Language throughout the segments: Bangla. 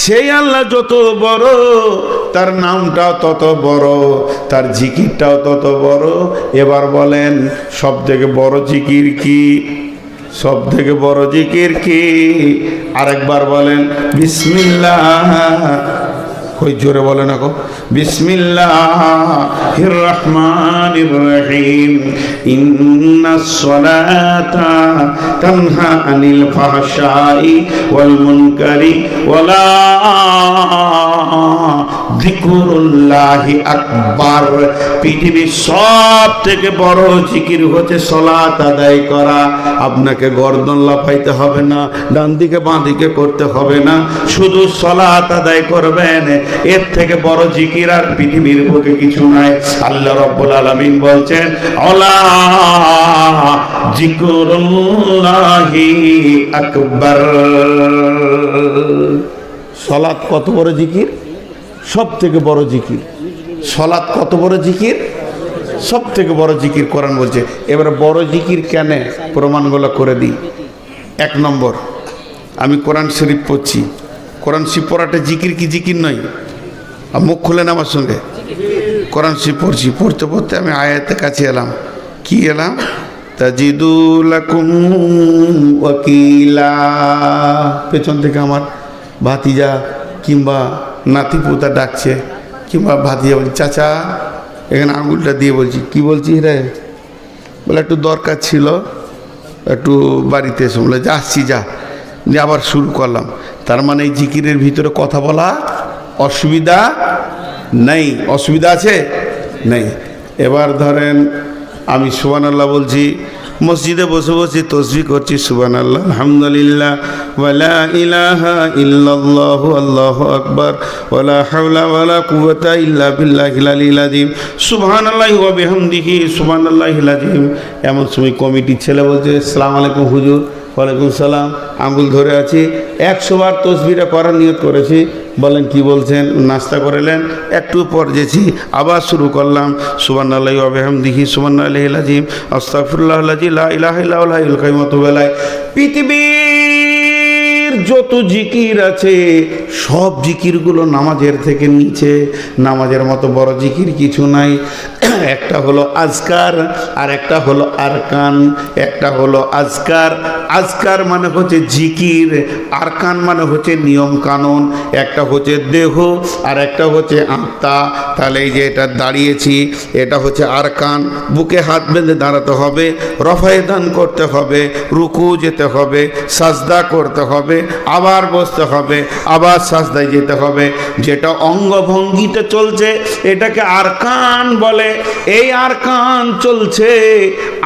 সেই আল্লাহ যত বড়, তার নামটাও তত বড়, তার জিকিরটাও তত বড়। এবার বলেন সব থেকে বড় জিকির কি? সব থেকে বড় জিকির কি? আরেকবার বলেন বিসমিল্লাহ। কই জোরে বলে না গো। বিসমিল্লাহির রহমানির রহিম। ইন্নাস সালাতা তানহা আনিল ফাহশাই ওয়াল মুনকারি ওয়ালা যিকরুল্লাহি আকবার। পৃথিবীর সব থেকে বড় জিকির হচ্ছে সালাত আদায় করা। আপনাকে গর্দন লাফাইতে হবে না, ডান দিকে বাঁ দিকে করতে হবে না, শুধু সালাত আদায় করবেন। এর থেকে বড় জিকির আর পৃথিবীর বুকে কিছু নাই। আল্লাহ রাব্বুল আলামিন বলছেন আলা যিকরুল্লাহি আকবার। সালাত কত বড় জিকির? সব থেকে বড় জিকির। সালাত কত বড় জিকির? সব থেকে বড় জিকির কোরআন বলছে। এবারে বড় জিকির কেন, প্রমাণগুলো করে দিই। এক নম্বর, আমি কোরআন শরীফ পড়ছি। কোরআন শরীফ পড়াটা জিকির কি জিকির নয়? মুখ খুলেন আমার সঙ্গে। কোরআন শরীফ পড়ছি, পড়তে পড়তে আমি আয়াতের কাছে এলাম। কি এলাম? তাজিদুলাকুম ওয়াকিলা। পেছন থেকে আমার ভাতিজা কিংবা নাতিপুতা ডাকছে, কিংবা ভাতিজা বলছি চাচা, এখানে আঙুলটা দিয়ে বলছি। কি বলছিস রে? বলে একটু দরকার ছিল, একটু বাড়িতে এসে। বলে যা আসছি যা। দিয়ে আবার শুরু করলাম। তার মানে এই জিকিরের ভিতরে কথা বলা অসুবিধা নেই। অসুবিধা আছে? নেই। এবার ধরেন আমি সুবহানাল্লাহ বলছি, মসজিদে বসে বসে তসবিহ করছি, সুবহানাল্লাহ আলহামদুলিল্লাহ ওয়ালা ইলাহা ইল্লাল্লাহু আল্লাহু আকবার ওয়ালা হাওলা ওয়ালা কুওয়াতা ইল্লা বিল্লাহিল আলিয়্যিল আযীম সুবহানাল্লাহি ওয়া বিহামদিহি সুবহানাল্লাহিল আযীম। এমন সময় কমিটির ছেলে বলছে আসসালামু আলাইকুম হুজুর। ওয়ালাইকুম সালাম। আঙ্গুল ধরে আছি, 100 বার তসবিহটা করার নিয়ত করেছি। বলেন কি বলছেন? নাস্তা করেলেন, একটু পর যেছি, আবার শুরু করলাম সুবহানাল্লাহি ওয়া বিহামদিহি সুবহানাল্লাহিল আযীম আস্তাগফিরুল্লাহাল্লাযী লা ইলাহা ইল্লা হুয়াল হাইয়ুল কাইয়্যুম ওয়া আতুবু ইলাইহি। পৃথিবীর যত জিকির আছে সব জিকিরগুলো নামাজের থেকে নিচে। নামাজের মতো বড় জিকির কিছু নাই। একটা হলো আজকার, আর একটা হলো আরকান। একটা হলো আজকার। আজকার মানে হচ্ছে জিকির, আরকান মানে হচ্ছে নিয়ম কানুন। একটা হচ্ছে দেহ আর একটা হচ্ছে আত্মা। তাহলে এই যে এটা দাঁড়িয়েছি, এটা হচ্ছে আরকান। বুকে হাত বেঁধে দাঁড়াতে হবে, রফায়ে দান করতে হবে, রুকু যেতে হবে, সাজদা করতে হবে, আবার বসতে হবে, আবার সাজদায় যেতে হবে। যেটা অঙ্গভঙ্গিতে চলছে এটাকে আরকান বলে। এই আরকান চলছে,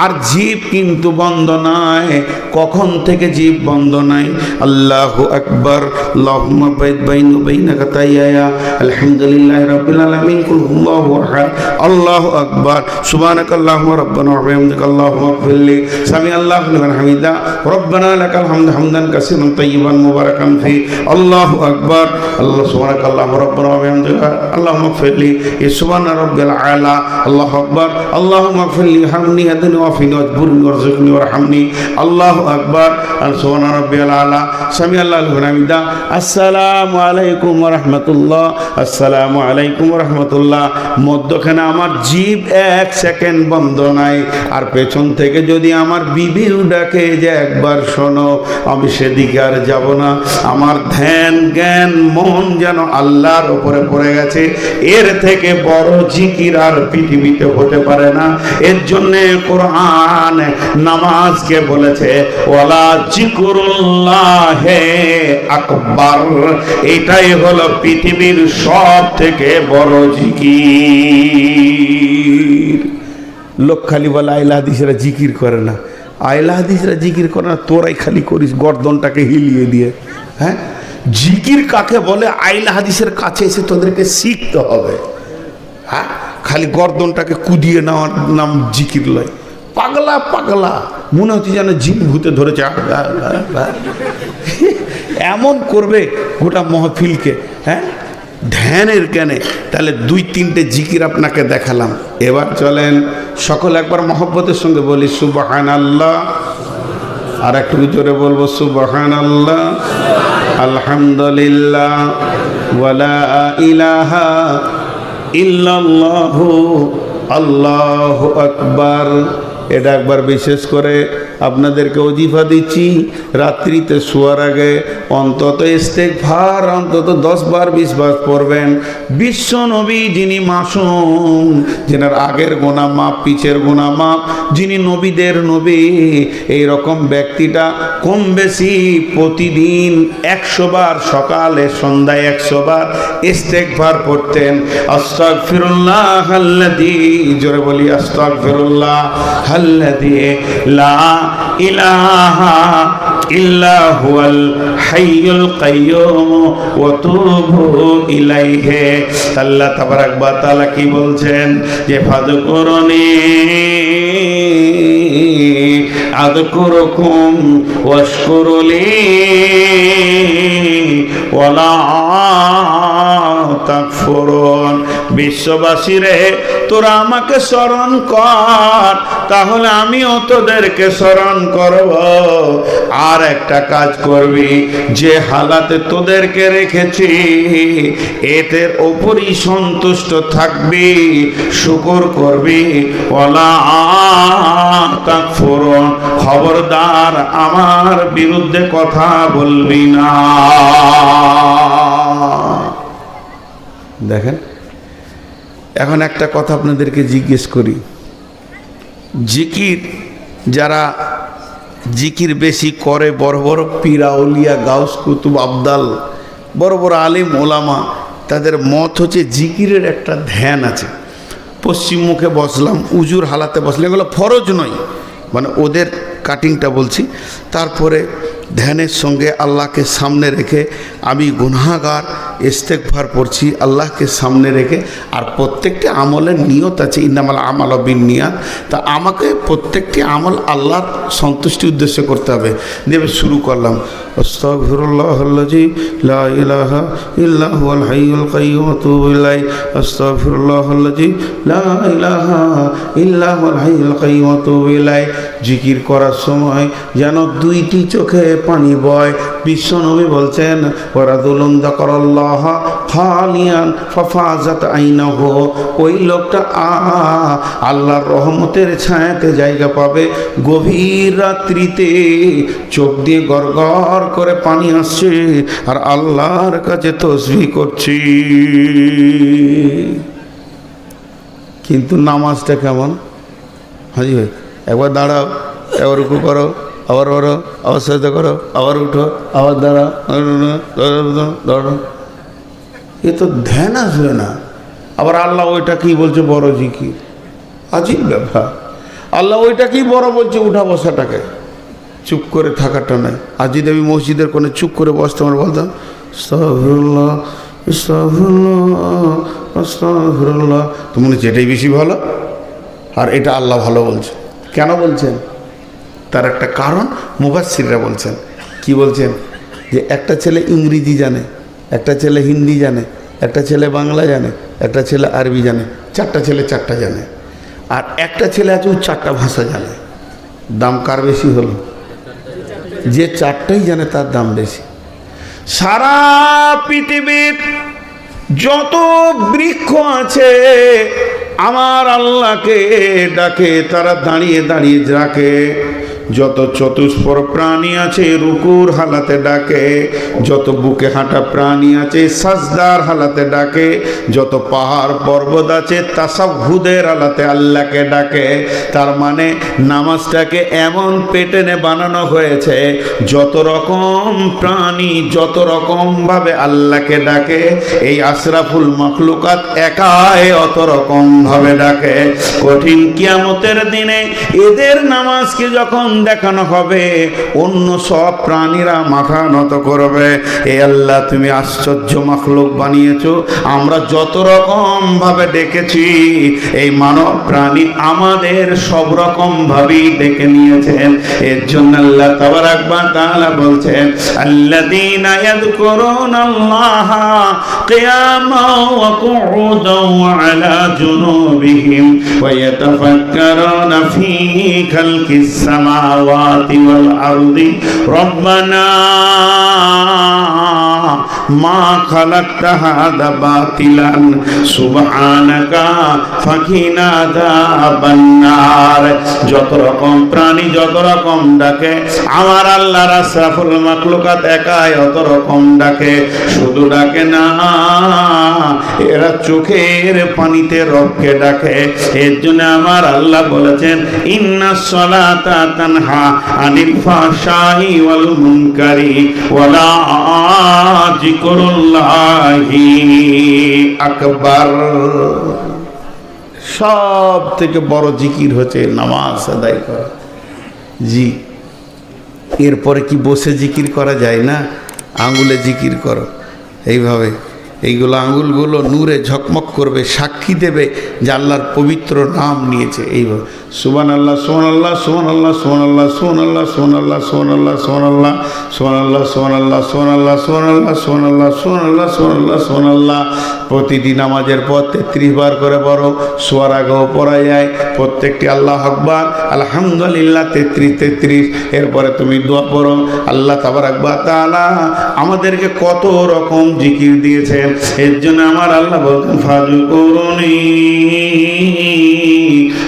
আর জীব কিন্তু বন্ধ নাই। কখন থেকে জীব বন্ধ নাই? আল্লাহু আকবার। আল্লাহুম্মা বাইদ বাইনি ওয়া বাইনা খাতায়ায়া। আলহামদুলিল্লাহি রাব্বিল আলামিন। কুল হুয়াল্লাহু আহাদ। আল্লাহু আকবার। সুবহানাকাল্লাহুম্মা রাব্বানা ওয়া বিহামদিকা আল্লাহুম্মা ইগফিরলি। সামি আল্লাহু লিমান হামিদা। রব্বানা লাকাল হামদু হামদান কাসীরান তাইয়িবান মুবারাকান ফি। আল্লাহু আকবার। আল্লাহ সুবহানাকাল্লাহুম্মা রাব্বানা ওয়া বিহামদিকা আল্লাহুম্মা ইগফিরলি। সুবহানা রাব্বিল আলা। আল্লাহু আকবার। আল্লাহুম্মা ইগফিরলি হামনি হাদিনি ওয়া ফিনি ওয়াজবুরনি ওয়ারযুকনি ওয়ারহামনি। আল্লাহু আকবার। সুবহানা রাব্বিল আলা। সামি আল্লাহু লিমান হামিদা। আসসালামু আলাইকুম ওয়া রাহমাতুল্লাহ। আসসালামু আলাইকুম ওয়া রাহমাতুল্লাহ। মধ্যখানে আমার জিভ 1 সেকেন্ড বন্ধ নাই। আর পেছন থেকে যদি আমার বিবিও ডাকে যে একবার শোনো, আমি সেদিকে আর যাব না। আমার ধ্যান জ্ঞান মন যেন আল্লাহর উপরে পড়ে গেছে। এর থেকে বড় জিকির আর পৃথিবীতে হতে পারে না। এর জন্য কোরআন নামাজকে বলেছে ওয়ালা যিকরুল্লাহি আকবার। এটাই হলো পৃথিবীর সব থেকে বড় জিকির। লোক খালি বলে আইলা হাদিসরা জিকির করে না। আইলা হাদিসরা জিকির করে না, তোরাই খালি করিস গর্দনটাকে হিলিয়ে দিয়ে। হ্যাঁ, জিকির কাকে বলে আইলা হাদিসের কাছে এসে তোদেরকে শিখতে হবে। হ্যাঁ, খালি গর্দনটাকে কুদিয়ে নেওয়ার নাম জিকির লয়। পাগলা পাগলা মনে হচ্ছে যেন জিন ভূতে ধরেছে, এমন করবে গোটা মহফিলকে। হ্যাঁ, ধ্যানের জ্ঞানে। তাহলে 2-3টে জিকির আপনাকে দেখালাম। এবার চলেন সকল একবার মহব্বতের সঙ্গে বলি সুবহানাল্লাহ। আর একটু জোরে বলবো সুবহানাল্লাহ। আলহামদুলিল্লাহ ওয়ালা ইলাহা ইল্লাল্লাহু আল্লাহু আকবার। এটা একবার বিশেষ করে আপনাদেরকে ওজিফা দিচ্ছি, রাত্রিতে শোয়ার আগে অন্তত ইস্তেগফার অন্তত 10 বার 20 বার পড়বেন। বিশ্ব নবী যিনি মাসুম, যিনার আগের গুনাহ মাপ পিছের গুনাহ মাপ, যিনি নবীদের নবী, এই রকম ব্যক্তিটা কম বেশি প্রতিদিন 100 বার সকালে সন্ধ্যায় 100 বার ইস্তেগফার পড়তেন। আস্তাগফিরুল্লাহ আল্লাযী, জোরে বলি আস্তাগফিরুল্লাহ আল্লাযী লা ইলাহা ইল্লা হুয়াল হাইয়ুল কাইয়্যুম ওয়া তুবু ইলাইহি। আল্লাহ তাবারাক ওয়া তাআলা কি বলছেন যে ফাযকুরুনি আযকুরুকুম ওয়াশকুরুলি ওয়ালা তাকফুরুন। বিশ্ববাসী রে, তোরা আমাকে স্মরণ কর, তাহলে আমিও তোদেরকে স্মরণ করব। আর একটা কাজ করবি, যে হালাতে তোদেরকে রেখেছি এদের ওপরই সন্তুষ্ট থাকবি, শুকর করবি। ওয়ালা তাকফুরুন, খবরদার আমার বিরুদ্ধে কথা বলবি না। দেখেন, এখন একটা কথা আপনাদেরকে জিজ্ঞেস করি, জিকির যারা জিকির বেশি করে, বড় বড় পীর আউলিয়া গাউস কুতুব আবদাল, বড় বড় আলিম ওলামা, তাদের মত হচ্ছে জিকিরের একটা ধ্যান আছে। পশ্চিম মুখে বসলাম, উজুর হালাতে বসলাম, এগুলো ফরজ নয়, মানে ওদের কাটিংটা বলছি। তারপরে ধ্যানের সঙ্গে আল্লাহকে সামনে রেখে আমি গুনাহগার, ইস্তেগফার পড়ছি আল্লাহকে সামনে রেখে। আর প্রত্যেকটি আমলের নিয়ত আছে, ইন্নামাল আমালু বিন্নিয়াত। তা আমাকে প্রত্যেকটি আমল আল্লাহর সন্তুষ্টি উদ্দেশ্যে করতে হবে। দিয়ে শুরু করলাম আস্তাগফিরুল্লাহাল্লাযী লা ইলাহা ইল্লা হুয়াল হাইয়ুল কাইয়্যুম ওয়া তুবু ইলাইহি, আস্তাগফিরুল্লাহাল্লাযী লা ইলাহা ইল্লা হুয়াল হাইয়ুল কাইয়্যুম ওয়া তুবু ইলাইহি। জিকির করার সময় যেন দুইটি চোখে পানি বয়। বিশ্বনবী বলছেন ওয়ারাজুলুন যাকারাল্লাহ খালিয়ান ফাফাজাত আইনাহু, ওই লোকটা আল্লাহর রহমতের ছায়াতে জায়গা পাবে। গভীর রাত্রিতে চোখ দিয়ে গড়গড় করে পানি আসছে আর আল্লাহর কাছে তাসবিহ করছি। কিন্তু নামাজটা কেমন? হাজি ভাই, একবার দাঁড়াও, একবার রুকু করো, আবার ওরো, আবার সাজদা করো, আবার উঠো, আবার দাঁড়াও, দাঁড়াও, এ তো ধ্যান আসবে না। আবার আল্লাহ ওইটা কি বলছে বড় জিকির, আজীব ব্যাপার। আল্লাহ ওইটা কি বড় বলছে উঠা বসাটাকে, চুপ করে থাকাটা নয়। আর যদি আমি মসজিদের কোনো চুপ করে বসতাম আর বলতাম আস্তাগফিরুল্লাহ আস্তাগফিরুল্লাহ আস্তাগফিরুল্লাহ, তো মনে হচ্ছে এটাই বেশি ভালো। আর এটা আল্লাহ ভালো বলছে। কেন বলছেন? তার একটা কারণ মুফাসসিররা বলছেন। কি বলছেন? যে একটা ছেলে ইংরেজি জানে, একটা ছেলে হিন্দি জানে, একটা ছেলে বাংলা জানে, একটা ছেলে আরবি জানে, 4টা ছেলে 4টা জানে। আর একটা ছেলে আছে ও 4টা ভাষা জানে। দাম কার বেশি হলো? যে 4টাই জানে তার দাম বেশি। সারা পৃথিবীর যত বৃক্ষ আছে আমার আল্লাহকে ডাকে, তারা দাঁড়িয়ে দাঁড়িয়ে ডাকে। যত চতুষ্পর প্রাণী আছে রুকুর হালাতে ডাকে, যত বুকে হাঁটা প্রাণী আছে সাজদার হালাতে ডাকে, যত পাহাড় পর্বত আছে তাসাহুদের হালাতে আল্লাহকে ডাকে। তার মানে নামাজটাকে এমন পেটেনে বানানো হয়েছে যত রকম প্রাণী যত রকম ভাবে আল্লাহকে ডাকে, এই আশরাফুল মাখলুকাত একাই অত রকম ভাবে ডাকে। কঠিন কিয়ামতের দিনে এদের নামাজকে যখন দেখানো হবে অন্য সব প্রাণীরা মাথা নত করবে। এ আল্লাহ, তুমি আশ্চর্য মাখলুক বানিয়েছো। আমরা যত রকম ভাবে ডেকেছি এই মানব প্রাণী আমাদের সব রকম ভাবেই ডেকে নিয়েছেন। এর জন্য আল্লাহ তাবারাক ওয়া তাআলা বলছেন আল্লাযীনা ইয়াযকুরুনাল্লাহা কিয়ামান ওয়া কুউদান ওয়া আলা জুনুবিহিম ওয়া ইয়াতাফাক্কারুনা ফী খালকিস সামা السماوات والأرض ربنا ما خلقت هذا باطلا سبحانك فقنا عذاب النار। যত রকম প্রাণী যত রকম ডাকে, আমার আল্লাহর আশরাফুল মাখলুকাত একাই অত রকম ডাকে। শুধু ডাকে না, এরা চোখের পানিতে রবকে ডাকে। এর জন্য আমার আল্লাহ বলেছেন, ইন্নাস সালাতা তানহা আনিল ফাহশাই ওয়াল মুনকারি ওয়ালা যিকরুল্লাহি আকবার। সব থেকে বড় জিকির হচ্ছে নামাজ আদায় করা। জি, এরপরে কি বসে জিকির করা যায় না? আঙ্গুলে জিকির করো, এইভাবে এইগুলো আঙ্গুলগুলো নূরে ঝকমক করবে, সাক্ষী দেবে যে আল্লাহর পবিত্র নাম নিয়েছে। এইভাবে সুবহানাল্লাহ সুবহানাল্লাহ সুবহানাল্লাহ সুবহানাল্লাহ সুবহানাল্লাহ সুবহানাল্লাহ সুবহানাল্লাহ সুবহানাল্লাহ সুবহানাল্লাহ সুবহানাল্লাহ সুবহানাল্লাহ সুবহানাল্লাহ সুবহানাল্লাহ সুবহানাল্লাহ সুবহানাল্লাহ। প্রতিটি নামাজের পর 33 বার করে পড়ো। শোয়ার আগেও পড়া যায় প্রত্যেকটি আল্লাহু আকবার আলহামদুলিল্লাহ 33। এরপরে তুমি দোয়া পড়ো। আল্লাহ তাবারাক ওয়া তাআলা আমাদেরকে কত রকম জিকির দিয়েছেন। এর জন্য আমার আল্লাহ বলতেন, ফাযকুরুনি,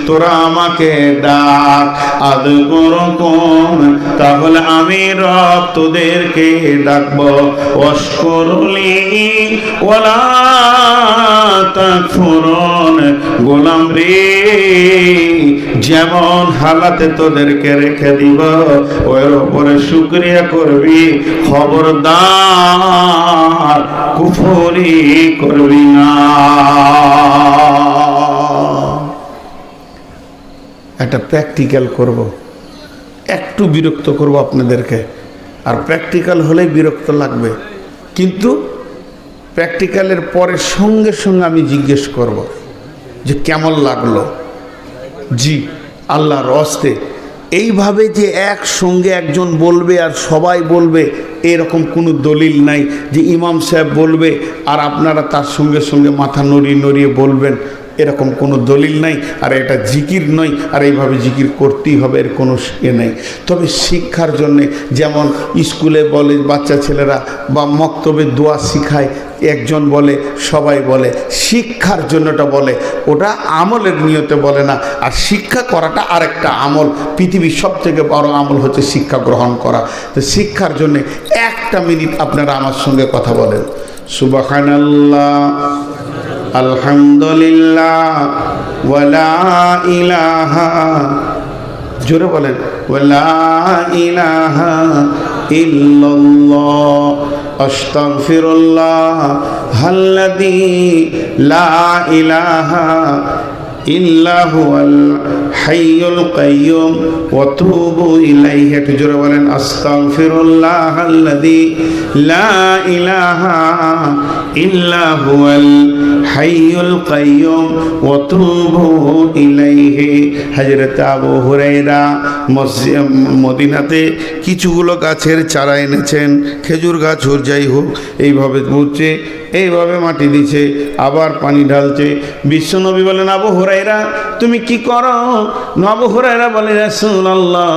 তোরা আমাকে ডাক, আযকুরুকুম, তাহলে আমি রব তোদেরকে ডাকবো। ওয়াশকুরুলি ওয়ালা তাকফুরুন, গোলাম রে যেমন হালাতে তোদেরকে রেখে দিব ওর উপরে শুকরিয়া করবি, খবরদার কুফরি করবি না। একটা প্র্যাকটিক্যাল করব, একটু বিরক্ত করব আপনাদেরকে। আর প্র্যাকটিক্যাল হলেই বিরক্ত লাগবে, কিন্তু প্র্যাকটিক্যালের পরে সঙ্গে সঙ্গে আমি জিজ্ঞেস করব যে কেমন লাগলো। জি, আল্লাহর হস্তে এইভাবে যে একসঙ্গে একজন বলবে আর সবাই বলবে, এরকম কোনো দলিল নাই যে ইমাম সাহেব বলবে আর আপনারা তার সঙ্গে সঙ্গে মাথা নড়িয়ে নড়িয়ে বলবেন, এরকম কোনো দলিল নাই। আর এটা জিকির নয়, আর এইভাবে জিকির করতেই হবে, এর কোনো নেই। তবে শিক্ষার জন্যে, যেমন স্কুলে বলে বাচ্চা ছেলেরা বা মক্তবে দোয়া শিখায়, একজন বলে সবাই বলে, শিক্ষার জন্যটা বলে, ওটা আমলের নিয়তে বলে না। আর শিক্ষা করাটা আরেকটা আমল। পৃথিবীর সব থেকে বড় আমল হচ্ছে শিক্ষা গ্রহণ করা। তো শিক্ষার জন্যে 1 মিনিট আপনারা আমার সঙ্গে কথা বলেন। সুবহানাল্লাহ আলহামদুলিল্লাহ ওয়ালা ইলাহা, জোরে বলেন, ওয়ালা ইলাহা ইল্লাল্লাহ আস্তাগফিরুল্লাহ আল্লাযী লা ইলাহা ইল্লা হুয়াল হাইয়ুল কাইয়্যুম ওয়া তুবু ইলাইহি। একটু জোরে বলেন, আস্তাগফিরুল্লাহ আল্লাযী লা ইলাহা ইল্লা হুয়াল হাইয়ুল কাইয়্যুম ওয়া তুবু ইলাইহি। হযরত আবু হুরায়রা মদিনাতে কিছুগুলো গাছের চারা এনেছেন, খেজুর গাছ হোক যাই হোক, এইভাবে বুঝছে, এইভাবে মাটি দিছে, আবার পানি ঢালছে। বিশ্বনবী বলেন, আবু হুরায়রা তুমি কি করো? আবু হুরায়রা বলে, রাসূলুল্লাহ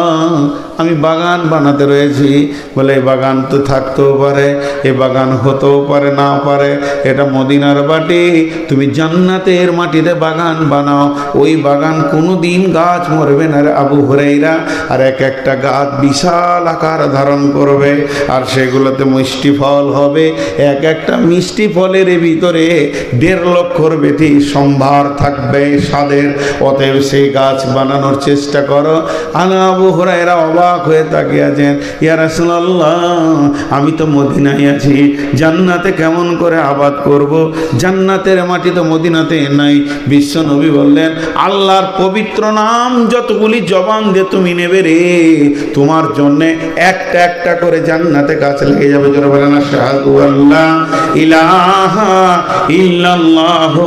আমি বাগান বানাতে রয়েছি। বলে, এই বাগান তো থাকতেও পারে, এ বাগান হতেও পারে, না পারে, এটা মদিনার মাটি, তুমি জান্নাতের মাটিতে বাগান বানাও, ওই বাগান কোনো দিন গাছ মরবে না রে আবু হুরায়রা। আর এক একটা গাছ বিশাল আকার ধারণ করবে, আর সেগুলোতে মিষ্টি ফল হবে। এক একটা মিষ্টি ফলের ভিতরে 1.5 লক্ষর বেশি সম্ভার থাকবে স্বাদের। অতএব সেই গাছ বানানোর চেষ্টা করো। আবু হুরায়রা অবাক হয়ে তাকিয়ে আছেন, ইয়া রাসূলুল্লাহ আমি তো মদিনায় আছি, জান্নাতে কেমন করে আবাদ করব? জান্নাতের মাটি তো মদিনাতে নাই। বিশ্ব নবী বললেন, আল্লাহর পবিত্র নাম যতগুলি জবান দিয়ে তুমি নেবে রে, তোমার জন্যে একটা একটা করে জান্নাতে গাছ লেগে যাবে। যারা বলেন আশহাদু আল্লা ইলাহা ইলাহা ইল্লাল্লাহু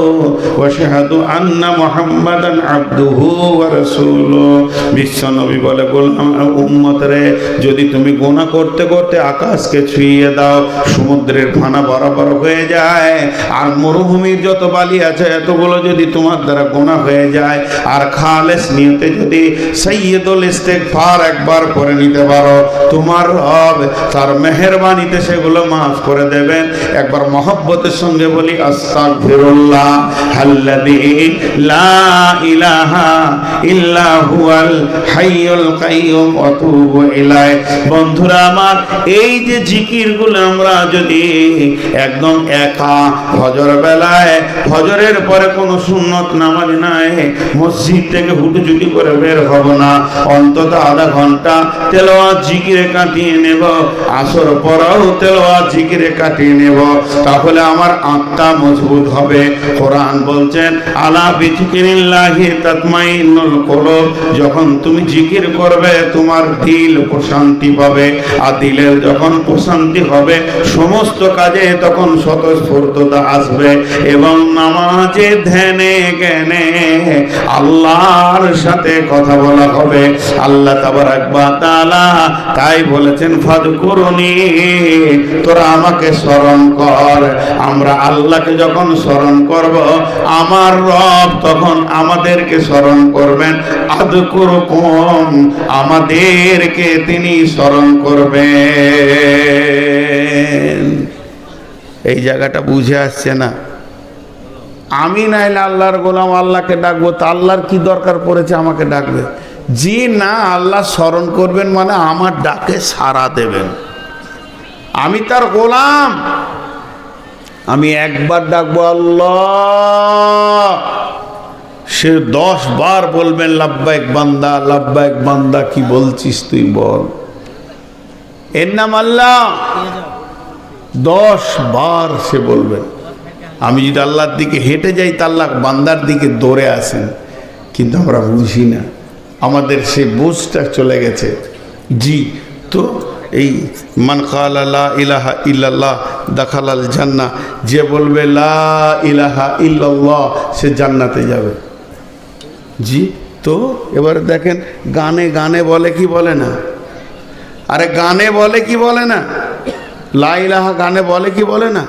ওয়া আশহাদু আন্না মুহাম্মাদান আবদুহু ওয়া রাসূলুহু। বিশ্বনবী বলে, বললাম উম্মতরে, যদি তুমি গুনাহ করতে করতে আকাশকে ছুঁয়ে দাও, সমুদ্রের ফানা বরাবর হয়ে যায়, আর মরুভূমির যত বালি আছে এতগুলো যদি তোমার দ্বারা গুনাহ হয়ে যায়, আর খালেস নিয়তে যদি সাইয়্যিদুল ইস্তিগফার একবার করে নিতে পারো, তোমার রব তার মেহেরবানিতে সেগুলো মাফ করে দেবেন। একবার মহব্বতের সঙ্গে বলি আস্তাগফিরুল্লাহ আল্লাযী লা ইলাহা ইল্লা হুয়াল হাইয়ুল কাইয়্যুম ওয়া তুবু ইলাইহি। বন্ধুরা আমার, এই যে জিকিরগুলো আমরা যদি একদম একা ফজর বেলায়, ফজরের পরে কোনো সুন্নত নামাজ নাই, মসজিদ থেকে হুটুচুটি করে বের হব না, অন্তত আধা ঘন্টা তেলাওয়াত জিকিরে কাটিয়ে নেব, আসর পরেও তেলাওয়াত জিকিরে কাটিয়ে নেব, তাহলে আমার আত্মা মজবুত হবে। কোরআন বলছেন আলা বিযিকিরিল্লাহি তাতমাইন্নুল কুলুব, যখন তুমি জিকির করবে তোমার দিল প্রশান্তি পাবে, আর দিলের যখন প্রশান্তি হবে সমস্ত কাজে তখন স্বতঃস্ফূর্ততা আসবে, এবং নামাজে ধ্যানে জ্ঞানে আল্লাহর সাথে কথা বলা হবে। আল্লাহ তাবারাক ওয়া তাআলা তাই বলেছেন ফাযকুরুনি, তোরা আমাকে স্মরণ কর। আমরা আল্লাহকে যখন স্মরণ করব, আমার রব তখন আমাদেরকে স্মরণ করবেন। আযকুরুকুম, আমাদেরকে তিনি স্মরণ করবেন। এই জায়গাটা বুঝে আসছে না? আমি নাইলে আল্লাহর গোলাম, আল্লাহকে ডাকবো, তা আল্লাহর কি দরকার পড়েছে আমাকে ডাকবে? জি না, আল্লাহ স্মরণ করবেন মানে আমার ডাকে সাড়া দেবেন। আমি তার গোলাম, আমি একবার ডাকবো আল্লাহ, সে 10 বার বলবেন লাব্বাইক বান্দা, লাব্বাইক বান্দা, কি বলছিস তুই বল। এর নাম আল্লাহ। 10 বার সে বলবেন। আমি যদি আল্লাহর দিকে হেঁটে যাই তা আল্লাহ বান্দার দিকে দৌড়ে আসেন, কিন্তু আমরা বুঝি না, আমাদের সেই বুঝটা চলে গেছে। জি, তো এই মান ক্বালা লা ইলাহা ইল্লাল্লাহ দাখালাল জান্নাহ, যে বলবে লা ইলাহা ইল্লাল্লাহ সে জান্নাতে যাবে। জি, তো এবারে দেখেন, গানে গানে বলে কি বলে না? আরে গানে বলে কি বলে না? লা ইলাহা গানে বলে কি বলে না?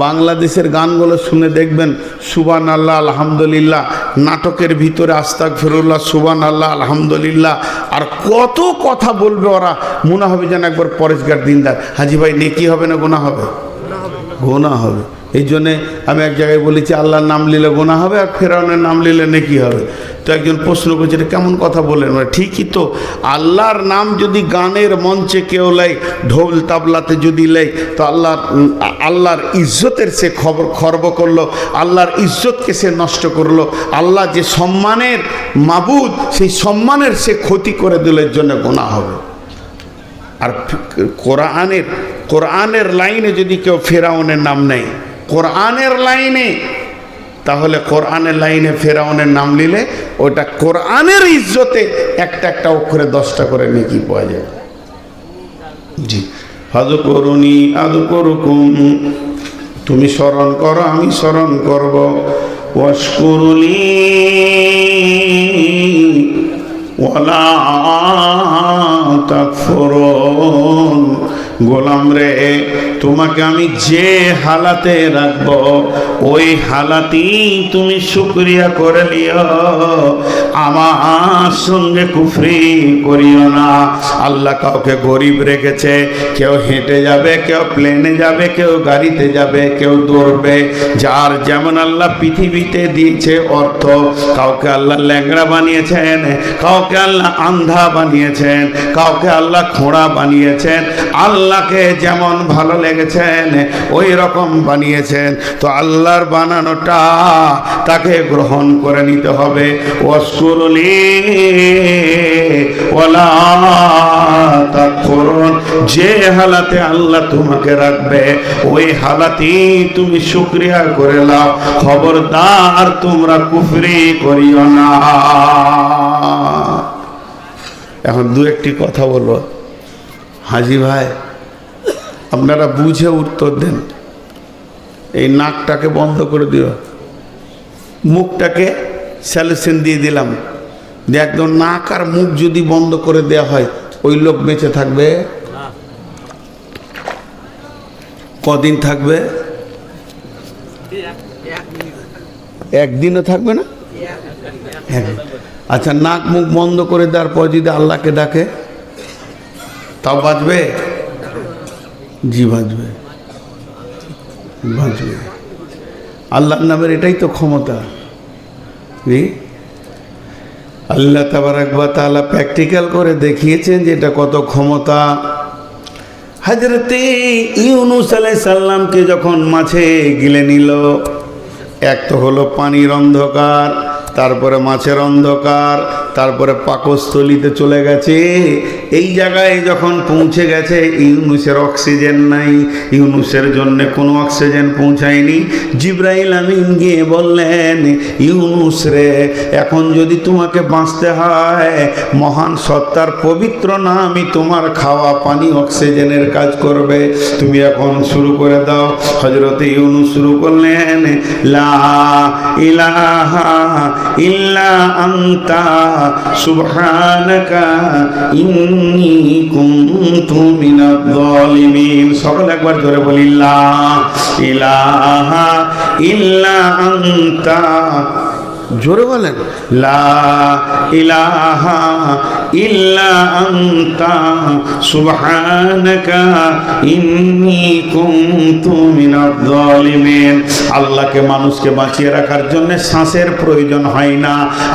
বাংলাদেশের গানগুলো শুনে দেখবেন সুবহানাল্লাহ আলহামদুলিল্লাহ, নাটকের ভিতরে আস্তাগফিরুল্লাহ সুবহানাল্লাহ আলহামদুলিল্লাহ, আর কত কথা বলবে ওরা, মনে হবে যেন একবার পরেশগার দিনদার। হাজি ভাই, নেকি হবে না গুনাহ হবে? গুনাহ হবে। এই জন্যে আমি এক জায়গায় বলেছি আল্লাহর নাম নিলে গুনাহ হবে, আর ফেরাউনের নাম নিলে নেকি হবে। তো একজন প্রশ্ন করছে, এটা কেমন কথা বলেন? ঠিকই তো, আল্লাহর নাম যদি গানের মঞ্চে কেউ লেয়, ঢোল তাবলাতে যদি লেয়, তো আল্লাহর ইজ্জতের সে খর্ব করলো, আল্লাহর ইজ্জতকে সে নষ্ট করলো, আল্লাহ যে সম্মানের মাবুদ সেই সম্মানের সে ক্ষতি করে দিলের জন্য গুনাহ হবে। আর কোরআনের লাইনে যদি কেউ ফেরাউনের নাম নেয়, কোরআনের লাইনে, তাহলে কোরআনের লাইনে ফেরাউনের নাম নিলে ওটা কোরআনের ইজ্জতে একটা একটা অক্ষরে 10টা করে নেকি পাওয়া যায়। জি, ফাযকুরুনি আযকুরুকুম, তুমি স্মরণ করো আমি স্মরণ করব। ওয়াশকুরুলি ওয়ালা তাকফুরুন, গোলাম রে, তোমাকে আমি যে হালাতে রাখবো ওই হালাতেই তুমি শুকরিয়া করে নিও, আমার সঙ্গে কুফরি করিও না। আল্লাহ কাউকে গরিব রেখেছে, কেউ হেঁটে যাবে, কেউ প্লেনে যাবে, কেউ গাড়িতে যাবে, কেউ দৌড়বে, যার যেমন আল্লাহ পৃথিবীতে দিয়েছে অর্থ। কাউকে আল্লাহ ল্যাংড়া বানিয়েছেন, কাউকে আল্লাহ আন্ধা বানিয়েছেন, কাউকে আল্লাহ খোঁড়া বানিয়েছেন। আল্লাহকে যেমন ভালো লেগেছেন ওই রকম বানিয়েছেন, তো আল্লাহর বানানোটা তাকে গ্রহণ করে নিতে হবে। ওয়াশকুরুলি ওয়ালা তাকফুরুন, যে হালাতে আল্লাহ তোমাকে রাখবে ওই হালাতেই তুমি শুকরিয়া করে নাও, খবরদার তোমরা কুফরি করিও না। এখন দু একটি কথা বলবো। হাজি ভাই, আপনারা বুঝে উত্তর দেন। এই নাকটাকে বন্ধ করে দিও, মুখটাকে স্যালুশন দিয়ে দিলাম, যে একদম নাক আর মুখ যদি বন্ধ করে দেওয়া হয় ওই লোক বেঁচে থাকবে? কদিন থাকবে? একদিনও থাকবে না। আচ্ছা, নাক মুখ বন্ধ করে দেওয়ার পর যদি আল্লাহকে ডাকে তাও বাঁচবে? জি বাঁচবে, বাঁচবে। আল্লাহর নামের এটাই তো ক্ষমতা। আল্লাহ তাবারাক ওয়া তাআলা প্র্যাকটিক্যাল করে দেখিয়েছেন যে এটা কত ক্ষমতা। হযরতে ইউনূস আলাইহিস সালামকে যখন মাছে গিলে নিল, এক তো হলো পানির অন্ধকার, তারপরে মাছের অন্ধকার, তারপরে পাকস্থলিতে চলে গেছে। এই জায়গায় যখন পৌঁছে গেছে, ইউনূসের অক্সিজেন নাই, ইউনূসের জন্য কোনো অক্সিজেন পৌঁছায়নি। জিবরাইল আমিন গিয়ে বললেন, ইউনূস রে, এখন যদি তোমাকে বাঁচতে হয়, মহান সত্তার পবিত্র নামই তোমার খাওয়া পানি অক্সিজেনের কাজ করবে, তুমি এখন শুরু করে দাও। হযরতে ইউনূস শুরু করলেন, লা ইলাহা ইল্লা আনতা সুবহানাকা ইন্নী কুনতু মিনাজ জালিমিন। সকলে একবার জোরে বলি, লা ইলাহা ইল্লা আনতা। জোরে বলেন, লা ইলাহা ইল্লা আনতা সুবহানাকা ইন্নী কুনতু মিনাজ জালিমিন। আল্লাহকে মানুষকে বাঁচিয়ে রাখার জন্য শ্বাসের প্রয়োজন হয় না,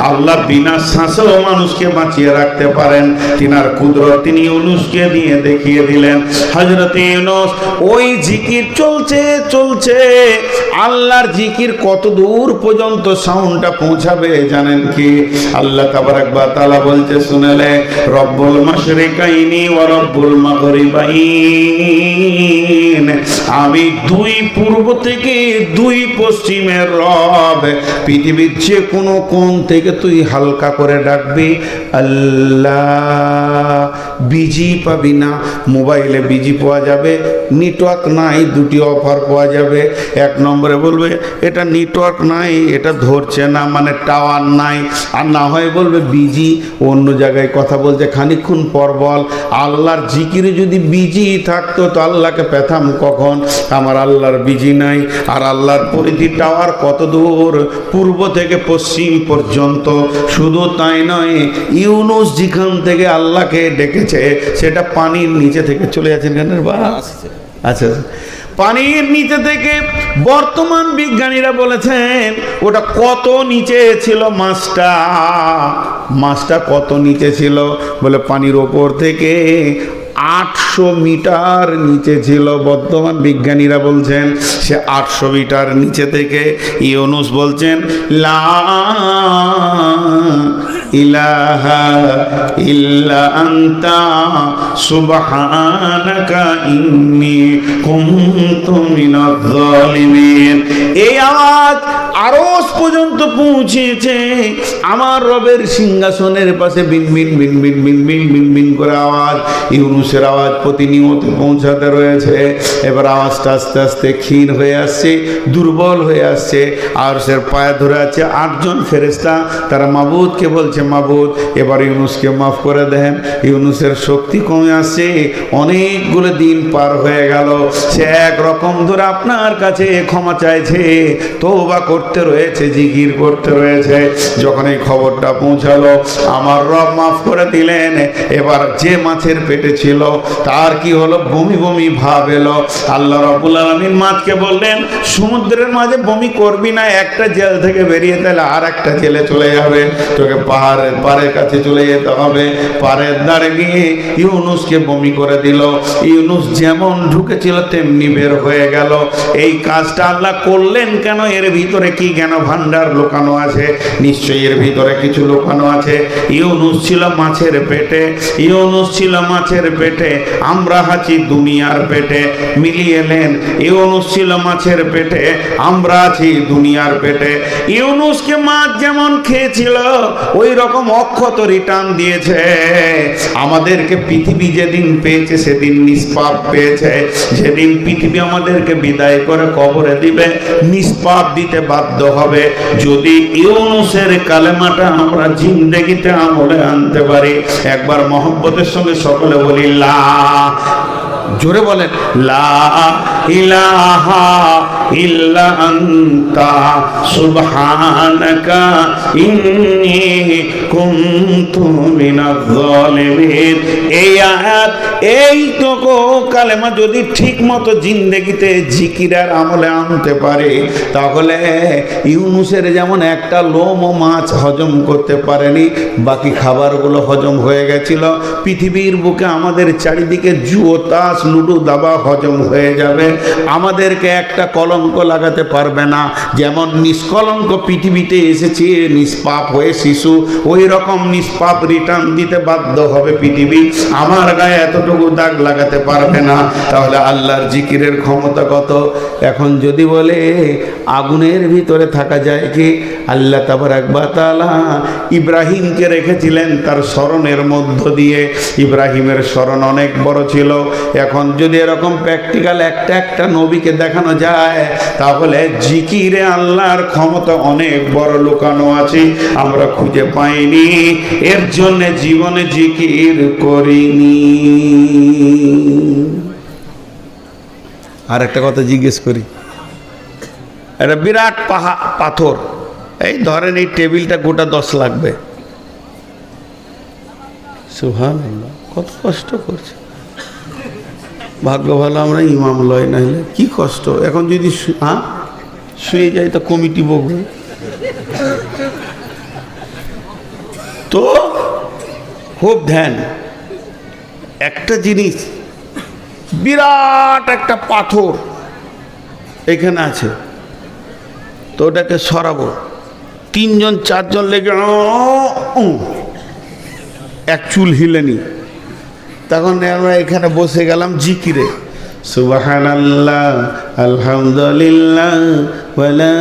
আল্লাহ বিনা শ্বাসেও মানুষকে বাঁচিয়ে রাখতে পারেন। তিনার কুদরত তিনি ইউনূসকে দিয়ে দেখিয়ে দিলেন। হযরত ইউনূস ওই জিকির চলছে চলছে, আল্লাহর জিকির কত দূর পর্যন্ত সাউন্ডটা পৌঁছাবে জানেন কি? আল্লাহ তাবারাক ওয়া তাআলা বলছে, শুনেলে, রব্বুল মাশরিকাইনি ওয়া রব্বুল মাগরিবাইন, আমি দুই পূর্ব থেকে দুই পশ্চিমের রব। পৃথিবীর যে কোনো কোণ থেকে তুই হালকা করে ডাকবি আল্লাহ। বিজি পাবি না, মোবাইলে বিজি পাওয়া যাবে, নেটওয়ার্ক নাই, দুটি অফার পাওয়া যাবে। এক নম্বরে বলবে এটা নেটওয়ার্ক নাই, এটা ধরছে না, মানে টাওয়ার নাই। আর না হয় বলবে বিজি, অন্য জায়গায় কথা বলছে, খানিকক্ষণ পর বল। আল্লাহর জিকিরে যদি বিজি থাকতো তো আল্লাহকে পেতাম কখন? আমার আল্লাহর বিজি নাই। আর আল্লাহর পরিধি টাওয়ার কত দূর, পূর্ব থেকে পশ্চিম পর্যন্ত। শুধু তাই নয়, ইউনূস যেখান থেকে আল্লাহকে ডেকেছে সেটা পানির নিচে থেকে চলে যাচ্ছেন কেন? আচ্ছা, পানির নিচে থেকে বর্তমান বিজ্ঞানীরা বলেছেন ওটা কত নিচে ছিল। মাছটা কত নিচে ছিল বলে পানির ওপর থেকে 800 মিটার নিচে ছিল। বর্তমান বিজ্ঞানীরা বলছেন সে 800 মিটার নিচে থেকে ইউনূস বলছেন, লা ইলাহা ইল্লা আনতা সুবহানাকা ইন্নী কুনতু মিনাজ জালিমিন। এই আওয়াজ আরশ পর্যন্ত পৌঁছেছে। আমার রবের সিংহাসনের পাশে বিন বিন বিন বিন বিন বিন বিন বিন করে আওয়াজ। ইউনূসের আওয়াজ প্রতিনিয়ত পৌঁছাতে রয়েছে। এবার আওয়াজটা আস্তে আস্তে ক্ষীণ হয়ে আসছে, দুর্বল হয়ে আসছে। আর সে পায়ে ধরে আছে 8 জন ফেরেশতা। তারা মাবুদকে বলছে, মাবুদ এবার ইউনূসকে মাফ করে দেন। ইউনূসের শক্তি কমে আসছে, অনেকগুলো দিন পার হয়ে গেল। সে একরকম ধরে আপনার কাছে ক্ষমা চাইছে, তওবা করতে রয়েছে, জিকির করতে রয়েছে। যখন এই খবরটা পৌঁছালো, আমার রব মাফ করে দিলেন। এবার যে মাছের পেটে ছিল তার কি হলো? বমি বমি ভাব এলো। আল্লাহ রাব্বুল আলামিন মাছকে বললেন, সমুদ্রের মাঝে বমি করবি না, একটা জেল থেকে বেরিয়ে তাহলে আর একটা জেলে চলে যাবে, তোকে পাহাড়ের পাড়ের কাছে চলে যেতে হবে। পাড়ের ধারে গিয়ে ইউনূসকে বমি করে দিল। ইউনূস যেমন ঢুকেছিল তেমনি বের হয়ে গেল। এই কাজটা আল্লাহ করলেন কেন? এর ভিতরে কি জ্ঞান ভান্ডার লুকানো আছে, নিশ্চয়ই এর ভিতরে কিছু লুকানো আছে। ইউনুস ছিল মাছের পেটে, ইউনুস ছিল মাছের পেটে, আমরা আছি দুনিয়ার পেটে। মিলিয়ে নেন, ইউনুস ছিল মাছের পেটে, আমরা আছি দুনিয়ার পেটে। ইউনুসকে মাছ যেমন খেয়েছিল ওই রকম অক্ষত রিটার্ন দিয়েছে। আমাদেরকে পৃথিবী যেদিন পেয়েছে সেদিন নিষ্পাপ পেয়েছে। যেদিন পৃথিবী আমাদেরকে বিদায় করে কবরে দিবে, নিষ্পাপ দিতে বাধ্য হবে। যদি ইউনুসের কালেমাটা আমরা জিন্দেগিতে আমলে আনতে পারি, একবার মহব্বতের সঙ্গে সকলে বলি লা, জোরে বলেন লা ইলাহা ইল্লা আনতা সুবহানাকা ইন্নী কুনতু মিনাজ জালিমিন। এই আয়াত, এইটুকু কালেমা যদি ঠিক মতো জিন্দেগিতে জিকিরের আমলে আনতে পারে, তাহলে ইউনুসের যেমন একটা লোম ও মাছ হজম করতে পারেনি, বাকি খাবারগুলো হজম হয়ে গেছিল। পৃথিবীর বুকে আমাদের চারিদিকে জুয়ো, তাস, লুডু, দাবা হজম হয়ে যাবে। আমাদেরকে একটা কলঙ্ক লাগাতে পারবে না। যেমন নিষ্কলঙ্ক পৃথিবীতে এসেছে নিষ্পাপ হয়ে শিশু, ওই রকম নিষ্পাপ রিটার্ন দিতে বাধ্য হবে পৃথিবী। আমার গায়ে এতটুকু দাগ লাগাতে পারবে না। তাহলে আল্লাহর জিকিরের ক্ষমতা কত! এখন যদি বলে আগুনের ভিতরে থাকা যায় কি, আল্লাহ তাবারাক ওয়া তাআলা ইব্রাহিমকে রেখেছিলেন তার স্মরণের মধ্য দিয়ে। ইব্রাহিমের স্মরণ অনেক বড় ছিল। এখন যদি এরকম প্র্যাকটিক্যাল একটা একটা নবীকে দেখানো যায়, তাহলে জিকিরে আল্লাহর ক্ষমতা অনেক বড় লুকানো আছে, আমরা খুঁজে পাইনি, এর জন্য জীবনে জিকির করিনি। আর একটা কথা জিজ্ঞেস করি, একটা বিরাট পাথর, এই ধরেন এই টেবিলটা গোটা 10 লাগবে। সুবহানাল্লাহ, কত কষ্ট করছে। ভাগ্য ভালো আমরা ইমাম লয়, না হলে কি কষ্ট। এখন যদি শুয়ে যাই তো কমিটি বকবে। তো খুব ধ্যান, একটা জিনিস, বিরাট একটা পাথর এখানে আছে, তো ওটাকে সরাবো, 3 জন 4 জন লেগে এক চুল হিলেনি। তখন আমরা এখানে বসে গেলাম জিকিরে, সুবহানাল্লাহ, আলহামদুলিল্লাহ, ওয়ালা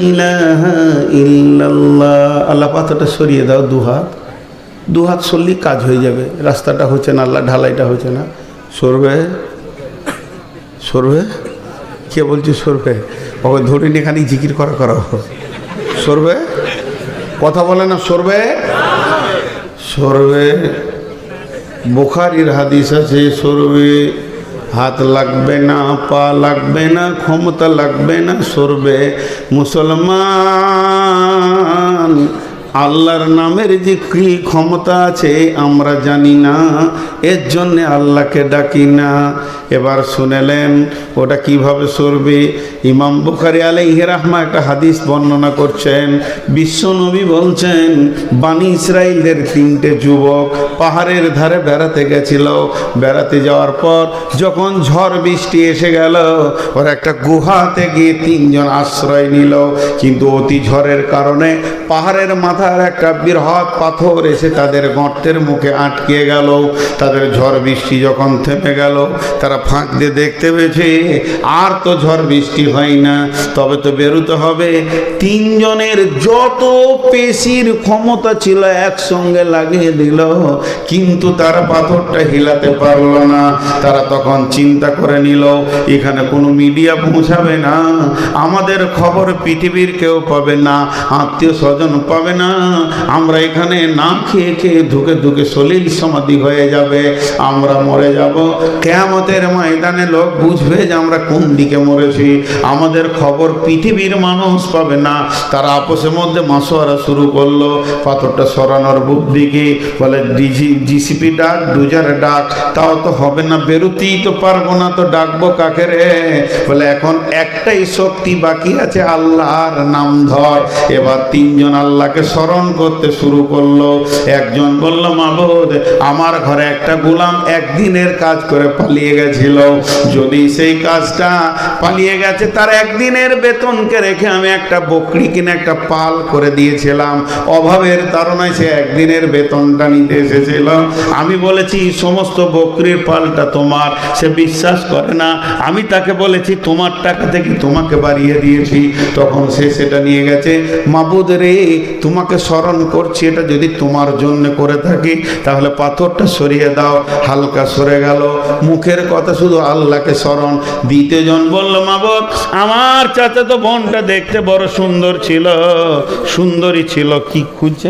ইলাহা ইল্লাল্লাহ। আল্লাহ পাথরটা সরিয়ে দাও, দু হাত সরলেই কাজ হয়ে যাবে। রাস্তাটা হচ্ছে না, আল্লাহ ঢালাইটা হচ্ছে না। সরবে সরবে, কে বলছে সরবে? ওকে ধরিনি, এখানে জিকির করা সরবে, কথা বলে না, সরবে সরবে। বুখারীর হাদিস আছে, সরবে, হাত লাগবে না, পা লাগবে না, ক্ষমতা লাগবে না, সরবে। মুসলমান, আল্লাহর নামের যে কি ক্ষমতা আছে আমরা জানি না, এর জন্যে আল্লাহকে ডাকি না। এবার শুনেলেন ওটা কিভাবে সরবে। ইমাম বুখারী আলাইহি রাহমা একটা হাদিস বর্ণনা করছেন। বিশ্ব নবী বলছেন, বানি ইসরাইলদের 3টে যুবক পাহাড়ের ধারে বেড়াতে গেছিল। বেড়াতে যাওয়ার পর যখন ঝড় বৃষ্টি এসে গেল, ওরা একটা গুহাতে গিয়ে 3 জন আশ্রয় নিল। কিন্তু অতি ঝড়ের কারণে পাহাড়ের মাথার একটা বৃহৎ পাথর এসে তাদের গর্তের মুখে আটকে গেল। তাদের ঝড় বৃষ্টি যখন থেমে গেল, তারা ফাঁক দিয়ে দেখতে পেয়েছে আর তো ঝড় বৃষ্টি হয় না, তবে তো বেরোতে হবে। 3 জনের যত পেশির ক্ষমতা ছিল একসঙ্গে লাগিয়ে দিল, কিন্তু তারা পাথরটা হিলাতে পারল না। তারা তখন চিন্তা করে নিল, এখানে কোনো মিডিয়া পৌঁছাবে না, আমাদের খবর পৃথিবীর কেউ পাবে না, আত্মীয় স্বজন পাবে না, আমরা এখানে না খেয়ে খেয়ে ধুকে ধুকে সলিল সমাধি হয়ে যাবে, আমরা মরে যাব। কিয়ামতের ময়দানে লোক বুঝবে যে আমরা কোন দিকে মরেছি, আমাদের খবর পৃথিবীর মানুষ পাবে না। তারা আপসের মধ্যে মাসোয়ারা শুরু করলো পাথরটা সরানোর বুদ্ধি কি। বলে জিসিপি ডাক, ডুজার ডাক, তাও তো হবে না, বেরোতেই তো পারবো না, তো ডাকবো কাকে রে? বলে এখন একটাই শক্তি বাকি আছে, আল্লাহর নাম ধর। এবার 3 জন আল্লাহকে স্মরণ করতে শুরু করলো। একজন বলল, মাবুদ, আমার ঘরে একটা গোলাম একদিনের কাজ করে পালিয়ে গেছিল, যদি সেই কাজটা পালিয়ে গেছে, তার একদিনের বেতনকে রেখে আমি একটা বকরি কিনে একটা পাল করে দিয়েছিলাম, অভাবের তাড়নায় সে একদিনের বেতনটা নিতে এসেছিল। আমি বলেছি সমস্ত বকরির পালটা তোমার, সে বিশ্বাস করে না। আমি তাকে বলেছি তোমার টাকা থেকে তোমাকে বাড়িয়ে দিয়েছি, তখন সে সেটা নিয়ে গেছে। মাবুদ রে, তোমাকে স্মরণ করছি, এটা যদি তোমার জন্য করে থাকি তাহলে পাথরটা সরিয়ে দাও। হালকা সরে গেল, মুখের কথা শুধু আল্লাহকে স্মরণ। দ্বিতীয় জন বলল, মাবুদ, আমার চাচাতো বোনটা দেখতে বড় সুন্দর ছিল, সুন্দরী ছিল। কি খুঁজছে?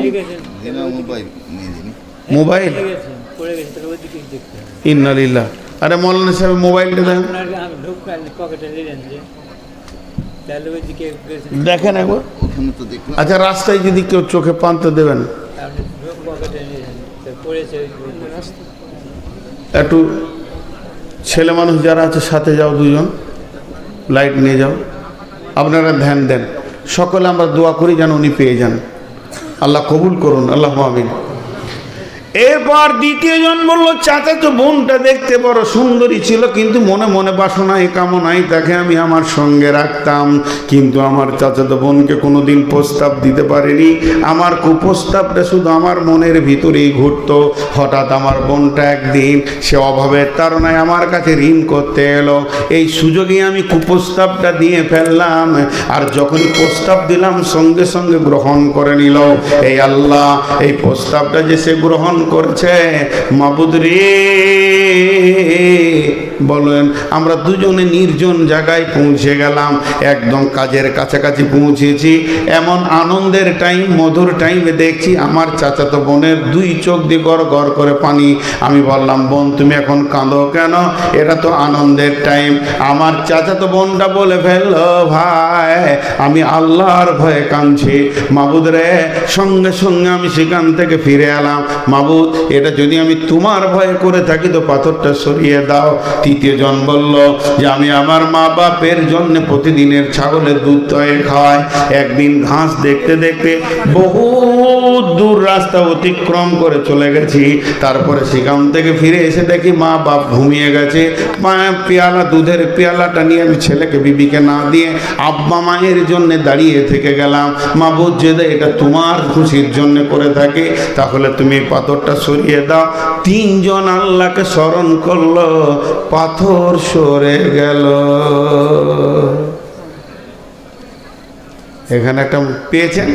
মোবাইল। ইন্নালিল্লাহ। আরে মৌলানা সাহেব, মোবাইলটা দেন, দেখেন একবার। আচ্ছা, রাস্তায় যদি কেউ চোখে পান তো দেবেন। একটু ছেলে মানুষ যারা আছে সাথে যাও, দুজন লাইট নিয়ে যাও, আপনারা ধ্যান দেন। সকলে আমরা দোয়া করি যেন উনি পেয়ে যান। আল্লাহ কবুল করুন, আল্লাহ আমিন। এরপর দ্বিতীয় জন বলল, চাচাতো বোনটা দেখতে বড় সুন্দরী ছিল, কিন্তু মনে মনে বাসনায় কামনায় তাকে আমি আমার সঙ্গে রাখতাম, কিন্তু আমার চাচাতো বোনকে কোনোদিন প্রস্তাব দিতে পারিনি। আমার কুপ্রস্তাবটা শুধু আমার মনের ভিতরেই ঘুরতো। হঠাৎ আমার বোনটা একদিন সে অভাবের তাড়নায় আমার কাছে ঋণ করতে এলো, এই সুযোগে আমি কুপ্রস্তাবটা দিয়ে ফেললাম। আর যখনই প্রস্তাব দিলাম সঙ্গে সঙ্গে গ্রহণ করে নিল। এই আল্লাহ, এই প্রস্তাবটা যে সে গ্রহণ করেছে, মাবুদ রে, বলেন আমরা দুজনে নির্জন জায়গায় পৌঁছে গেলাম, একদম কাজের কাছাকাছি পৌঁছেছি। এমন আনন্দের টাইম, মধুর টাইমে দেখছি আমার চাচাতো বোনের দুই চোখ দিয়ে গড় গড় করে পানি। আমি বললাম, বোন তুমি এখন কাঁদো কেন? এটা তো আনন্দের টাইম। আমার চাচাতো বোনটা বলে ফেললো, ভাই আমি আল্লাহর ভয়ে কাঁদছি। মাবুদ রে, সঙ্গে সঙ্গে আমি সেখান থেকে ফিরে এলাম। মাবুদ, এটা যদি আমি তোমার ভয়ে করে থাকি তো পাথরটা সরিয়ে দাও। তৃতীয় জন বলল যে আমি আমার মা বাপের জন্য প্রতিদিনের ছাগলের দুধ দয়ে খাওয়াই। একদিন ঘাস দেখতে দেখতে বহু দূর রাস্তা অতিক্রম করে চলে গেছি, তারপরে সেখান থেকে ফিরে এসে দেখি মা বাপ ঘুমিয়ে গেছে। পেয়ালা, দুধের পেয়ালাটা নিয়ে আমি ছেলেকে বিবিকে না দিয়ে আব্বা মায়ের জন্য দাঁড়িয়ে থেকে গেলাম। মাবুদ, যদি এটা তোমার খুশির জন্য করে থাকে তাহলে তুমি পাথরটা সরিয়ে দাও। তিনজন আল্লাহকে স্মরণ করলো, পাথর সরে গেল। এখানে একটা পেয়েছেন,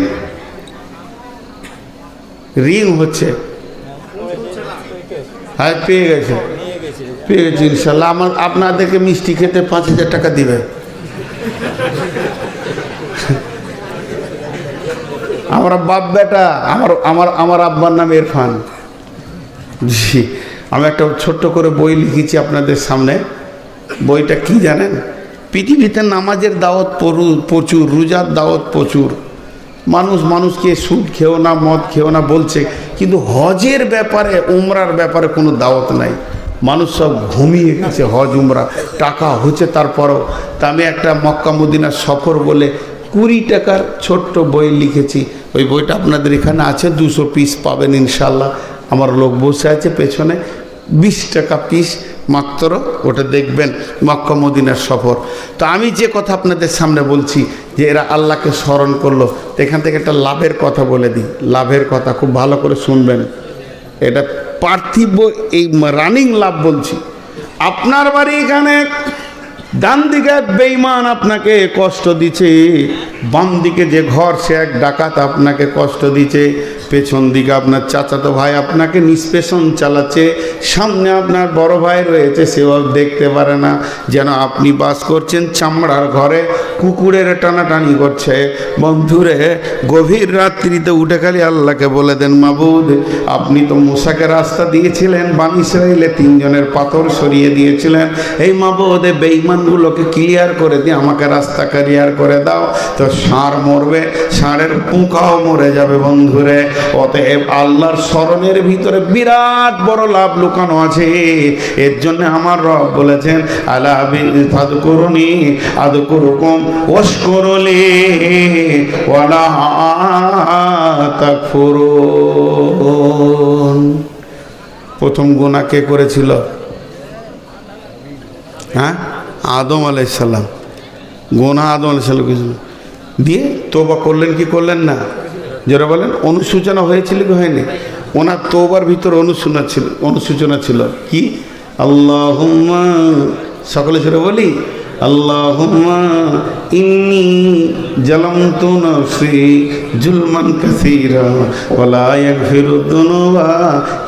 রিং হচ্ছে, হ্যাঁ পেয়ে গেছে, পেয়ে গেছে ইনশাল্লাহ। আপনাদেরকে মিষ্টি খেতে 5,000 টাকা দিবে। আমরা বাপ বেটা, আমার আব্বার নাম ইরফান। জি, আমি একটা ছোট্ট করে বই লিখেছি আপনাদের সামনে। বইটা কি জানেন? পৃথিবীতে নামাজের দাওয়াত প্রচুর, রোজার দাওয়াত প্রচুর, মানুষকে সুদ খেও না, মদ খেও না বলছে, কিন্তু হজের ব্যাপারে, উমরার ব্যাপারে কোনো দাওয়াত নাই। মানুষ সব ঘুমিয়ে গেছে হজ উমরা, টাকা হচ্ছে তারপরও। তা আমি একটা মক্কা মদিনার সফর বলে 20 টাকার ছোট্ট বই লিখেছি। ওই বইটা আপনাদের এখানে আছে, 200 পিস পাবেন ইনশাল্লাহ। আমার লোক বসে আছে পেছনে, 20 টাকা পিস মাত্র, ওটা দেখবেন, মক্কা মদিনার সফর। তো আমি যে কথা আপনাদের সামনে বলছি যে এরা আল্লাহকে স্মরণ করলো, এখান থেকে একটা লাভের কথা বলে দিই। লাভের কথা খুব ভালো করে শুনবেন, এটা পার্থিব এই রানিং লাভ বলছি। আপনার বাড়ি এখানে ডান দিকে বেঈমান আপনাকে কষ্ট দিচ্ছে, বাম দিকে যে ঘর সে এক ডাকাত আপনাকে কষ্ট দিচ্ছে, পেছন দিকে আপনার চাচাতো ভাই আপনাকে নিষ্পেষণ চালাচ্ছে, সামনে আপনার বড় ভাই রয়েছে, সেও দেখতে পারে না, যেন আপনি বাস করছেন চামড়ার ঘরে, কুকুরের টানাটানি করছে। বন্ধুরে, গভীর রাত্রিতে উঠে খালি আল্লাহকে বলে দেন, মাবুদ আপনি তো মুসাকে রাস্তা দিয়েছিলেন, বানি ইসরাইলে 3 জনের পাথর সরিয়ে দিয়েছিলেন, এই মাবুদ বেঈমানগুলোকে ক্লিয়ার করে দিয়ে আমাকে রাস্তা ক্লিয়ার করে দাও। তো ষাঁড় মরবে, ষাঁড়ের পুঁকাও মরে যাবে। বন্ধুরে, অতএব আল্লাহর স্মরণের ভিতরে বিরাট বড় লাভ লুকানো আছে। এর জন্য আমার রব বলেছেন আলা ফাযকুরুনি আযকুরুকুম ওয়াশকুরুলি ওয়ালা তাকফুরুন। প্রথম গুনাহ কে করেছিল? হ্যাঁ, আদম আলাইহিস সালাম। গুনাহ আদম আলাইহিস সালাম কিছু দিয়ে তওবা করলেন কি করলেন না? যারা বলেন অনুসূচনা হয়েছিল কি হয়নি? ওনার তওবার ভিতরে অনুসূচনা ছিল কি? আল্লাহুম্মা, সকলে জোরে বলি, আল্লাহুম্মা ইন্নী জালামতু নাফসি জুলমান কাসীরা ওয়া লা ইয়াগফিরুদ যুনুবা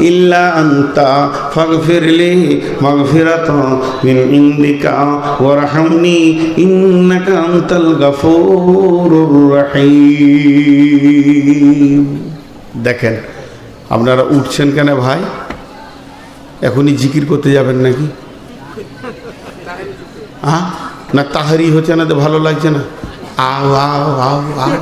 ইল্লা আনতা ফাগফিরলি মাগফিরাতান মিন ইনদিকা ওয়ারহামনি ইন্নাকা আনতাল গাফুরুর রহিম। দেখেন আপনারা উঠছেন কেন ভাই? এখনই জিকির করতে যাবেন নাকি? না তাহারি হচ্ছে না, তো ভালো লাগছে না? আও আও আও আও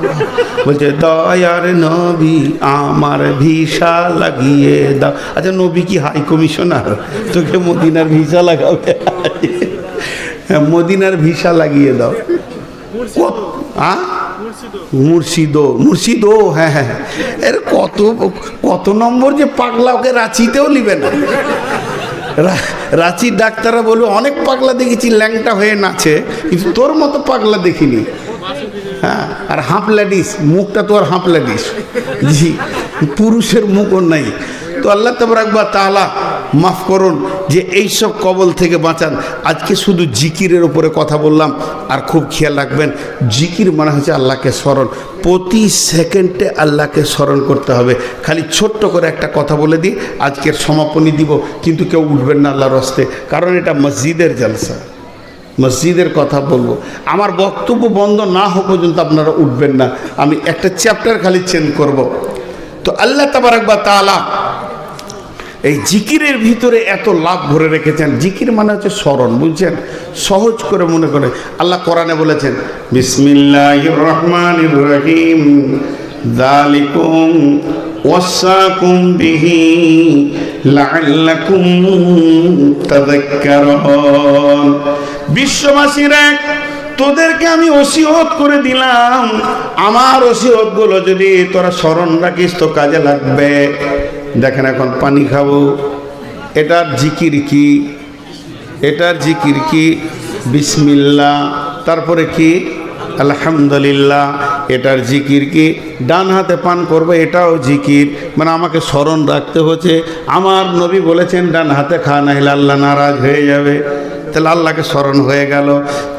বলছে দয়ার নবী আমার ভিসা লাগিয়ে দাও। আচ্ছা নবী কি হাই কমিশনার? তোকে মদিনার ভিসা লাগাবে? মদিনার ভিসা লাগিয়ে দাও। মুর্শিদো, হ্যাঁ হ্যাঁ, এর কত কত নম্বর যে পাগলা, ওকে রাঁচিতেও নিবে না। রাঁচির ডাক্তাররা বলবে অনেক পাগলা দেখেছি ল্যাংটা হয়ে নাচে, কিন্তু তোর মতো পাগলা দেখিনি। হ্যাঁ, আর হাঁপলাডিস, মুখটা তো আর হাঁপলাডিস, জি, পুরুষের মুখও নাই। তো আল্লাহ তাবারাক ওয়া তাআলা মাফ করুন যে এইসব কবল থেকে বাঁচান। আজকে শুধু জিকিরের উপরে কথা বললাম, আর খুব খেয়াল রাখবেন, জিকির মানে হচ্ছে আল্লাহকে স্মরণ। প্রতি সেকেন্ডে আল্লাহকে স্মরণ করতে হবে। খালি ছোট্ট করে একটা কথা বলে দিই, আজকের সমাপনী দিব, কিন্তু কেউ উঠবেন না আল্লাহর হস্তে, কারণ এটা মসজিদের জলসা, মসজিদের কথা বলবো। আমার বক্তব্য বন্ধ না হওয়া পর্যন্ত আপনারা উঠবেন না। আমি একটা চ্যাপ্টার খালি চেঞ্জ করব। তো আল্লাহ তাবারাক ওয়া তাআলা এই জিকিরের ভিতরে এত লাভ ভরে রেখেছেন। জিকির মানে হচ্ছে স্মরণ, বুঝছেন? সহজ করে মনে করে আল্লাহ কোরআনে বলেছেন বিসমিল্লাহির রহমানির রহিম যালিকুম ওয়াসাকুম বিহি লাআল্লাকুম তাযাক্কারুন। বিশ্ববাসীরা, তোদেরকে আমি ওসিয়ত করে দিলাম, আমার ওসিয়তগুলো যদি তোরা স্মরণ রাখিস তো কাজে লাগবে। দেখেন এখন পানি খাবো, এটার জিকির কি? এটার জিকির কি? বিসমিল্লাহ। তারপরে কি? আলহামদুলিল্লাহ। এটার জিকির কি? ডান হাতে পান করবে, এটাও জিকির। মানে আমাকে স্মরণ রাখতে হচ্ছে, আমার নবী বলেছেন ডান হাতে খা, না হলে আল্লাহ নারাজ হয়ে যাবে। তাহলে আল্লাহকে স্মরণ হয়ে গেল।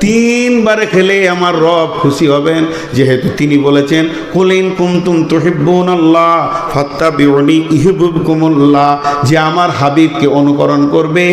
3 বারে খেলে আমার রব খুশি হবেন, যেহেতু তিনি বলেছেন কুল ইন কুনতুম তুহিব্বুনাল্লাহ ফাত্তাবিউনি ইউহিব্বুকুমুল্লাহ, যে আমার হাবিবকে অনুকরণ করবে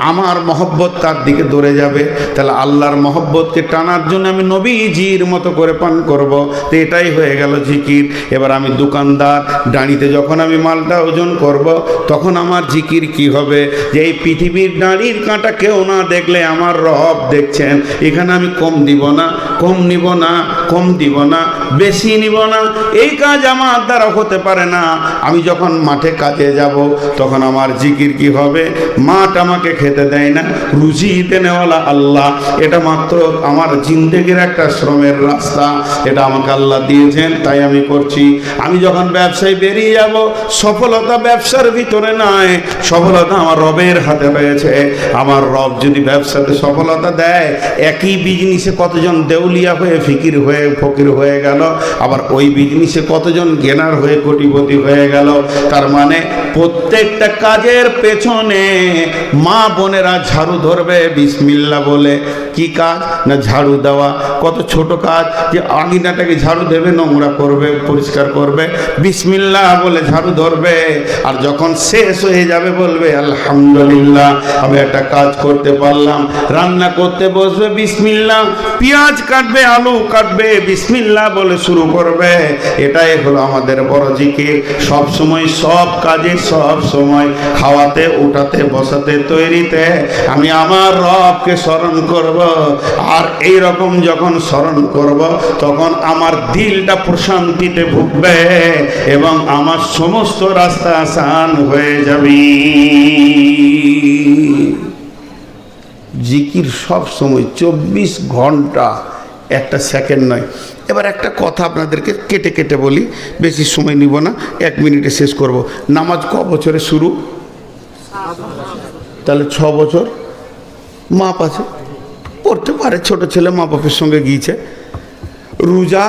আমার মহব্বত তার দিকে দৌড়ে যাবে। তাহলে আল্লাহর মহব্বতকে টানার জন্য আমি নবীজির মতো করে পান করব। তো এটাই হয়ে গেল জিকির। এবার আমি দোকানদার, ডাঁড়িতে যখন আমি মালটা ওজন করব, তখন আমার জিকির কি হবে? যে এই পৃথিবীর ডাঁড়ির কাঁটা কেউ না দেখলে আমার রব দেখছেন। এখানে আমি কম দিব না, কম নিব না, কম দিব না, বেশি নিব না, এই কাজ আমার দ্বারা হতে পারে না। আমি যখন মাঠে কাজে যাব, তখন আমার জিকির কি হবে? মাঠ আমাকে খেতে দেয় না, রুজি দেনেওয়ালা আল্লাহ। এটা মাত্র আমার জিন্দেগির একটা শ্রমের রাস্তা, এটা আমাকে আল্লাহ দিয়েছেন, তাই আমি করছি। আমি যখন ব্যবসায় বেরিয়ে যাব, সফলতা ব্যবসার ভিতরে নয়, সফলতা আমার রবের হাতে রয়েছে। আমার রব যদি ব্যবসাতে সফলতা দেয়, একই বিজনেসে কতজন দেউলিয়া হয়ে ফকির হয়ে গেল, আবার ওই বিজনেসে কতজন গেনার হয়ে কোটিপতি হয়ে গেল। তার মানে প্রত্যেকটা কাজের পেছনে মা বোনেরা ঝাড়ু ধরবে বিসমিল্লাহ বলে। কি কাজ? না ঝাড়ু দেওয়া। কত ছোট কাজ, যে আঙিনাটাকে ঝাড়ু দেবে, নোংরা করবে, পরিষ্কার করবে, বিসমিল্লাহ বলে ঝাড়ু ধরবে। আর যখন শেষ হয়ে যাবে বলবে আলহামদুলিল্লাহ, আমি একটা কাজ করতে পারলাম। বললাম রান্না করতে বসবে বিসমিল্লাহ, পেঁয়াজ কাটবে আলু কাটবে বিসমিল্লাহ বলে শুরু করবে। এটাই হলো আমাদের বড় জিকির। সব সময় সব কাজে সব সময় খাওয়াতে উঠাতে বসাতে তৈরিতে আমি আমার রবকে স্মরণ করব। আর এই রকম যখন স্মরণ করব তখন আমার দিলটা প্রশান্তিতে ভুগবে এবং আমার সমস্ত রাস্তা আসান হয়ে যাবে। জিকির সব সময় 24 ঘন্টা, একটা সেকেন্ড নয়। এবার একটা কথা আপনাদেরকে কেটে কেটে বলি, বেশি সময় নিব না, 1 মিনিটে শেষ করব। নামাজ ক বছরে শুরু? তাহলে 6 বছর মাপ আছে, পড়তে পারে। ছোট ছেলে মা বাপের সঙ্গে গিয়েছে। রোজা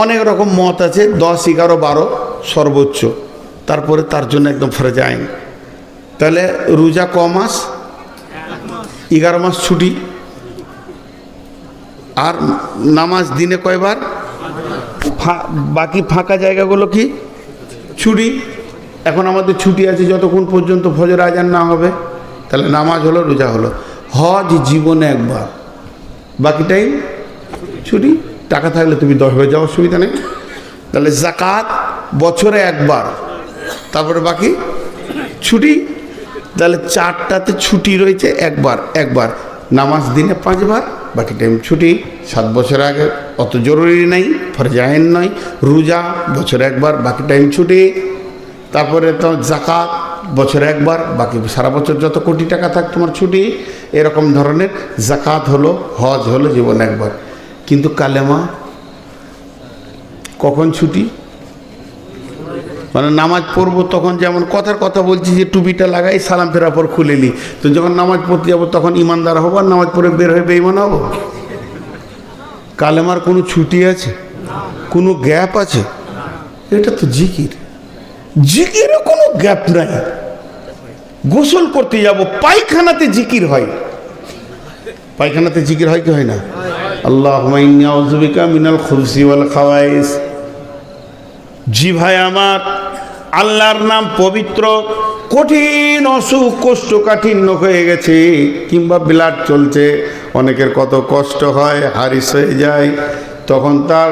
অনেক রকম মত আছে, 10, 11, 12 সর্বোচ্চ, তারপরে তার জন্য একদম ফরজ আইন। তাহলে রোজা ক মাস? 11 মাস ছুটি। আর নামাজ দিনে কয়বার? বাকি ফাঁকা জায়গাগুলো কি ছুটি। এখন আমাদের ছুটি আছে যতক্ষণ পর্যন্ত ফজর আজান না হবে। তাহলে নামাজ হলো, রোজা হলো। হজ জীবনে একবার, বাকি টাইম ছুটি। টাকা থাকলে তুমি 10 হয়ে যাওয়ার অসুবিধা নেই। তাহলে যাকাত বছরে একবার, তারপরে বাকি ছুটি। তাহলে 4টাতে ছুটি রয়েছে, একবার। নামাজ দিনে 5 বার, বাকি টাইম ছুটি। 7 বছর আগে অত জরুরি নেই, ফরজ আইন নয়। রোজা বছরে একবার, বাকি টাইম ছুটি। তারপরে তো যাকাত বছরে একবার, বাকি সারা বছর যত কোটি টাকা থাক তোমার ছুটি। এরকম ধরনের যাকাত হলো, হজ হলো জীবন একবার। কিন্তু কালেমা কখন ছুটি? মানে নামাজ পড়বো তখন, যেমন কথার কথা বলছি যে টুপিটা লাগাই সালাম ফেরার পর খুলে নি, তো যখন নামাজ পড়তে যাবো তখন ইমানদার হবো, আর নামাজ পড়ে বের হয়ে বেঈমান হবো? কালেমার কোনো ছুটি আছে? কোনো গ্যাপ আছে? এটা তো জিকির, জিকিরে কোনো গ্যাপ নাই। গোসল করতে যাব, পায়খানাতে জিকির হয়। পায়খানাতে জিকির হয় কি হয় না? আল্লাহুম্মা ইন্নী আউযু বিকা মিনাল খুবসি ওয়াল খাওয়াইস। জি ভাই আমার, আল্লাহর নাম পবিত্র। কঠিন অসুখ কোষ্ঠকাঠিন্য হয়ে গেছে, কিংবা ব্লাড চলছে, অনেকের কত কষ্ট হয়, হারিস হয়ে যায়, তখন তার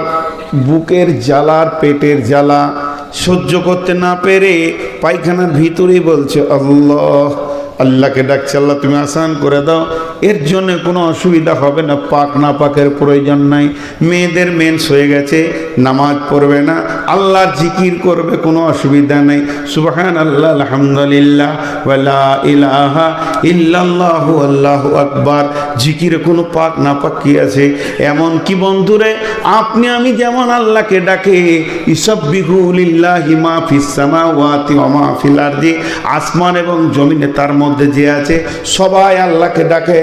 বুকের জ্বালার পেটের জ্বালা সহ্য করতে না পেরে পায়খানার ভিতরেই বলছে আল্লাহ, আল্লাহকে ডাকছে, আল্লাহ তুমি আসান করে দাও। এর জন্য কোনো অসুবিধা হবে না, পাক না পাকের প্রয়োজন নাই। মেয়েদের মেন্স হয়ে গেছে, নামাজ পড়বে না, আল্লাহর জিকির করবে, কোনো অসুবিধা নেই। সুবহানাল্লাহ, আলহামদুলিল্লাহ, ওয়ালা ইলাহা ইল্লাল্লাহু আল্লাহু আকবার। জিকিরে কোনো পাক না পাক কি আছে? এমন কি বন্ধুরে, আপনি আমি যেমন আল্লাহকে ডাকে, ইসাব্বিহু লিল্লাহি মা ফিস সামাওয়াতি ওয়া মা ফিল আরদি, আসমান এবং জমিনে তার মধ্যে যে আছে সবাই আল্লাহকে ডাকে।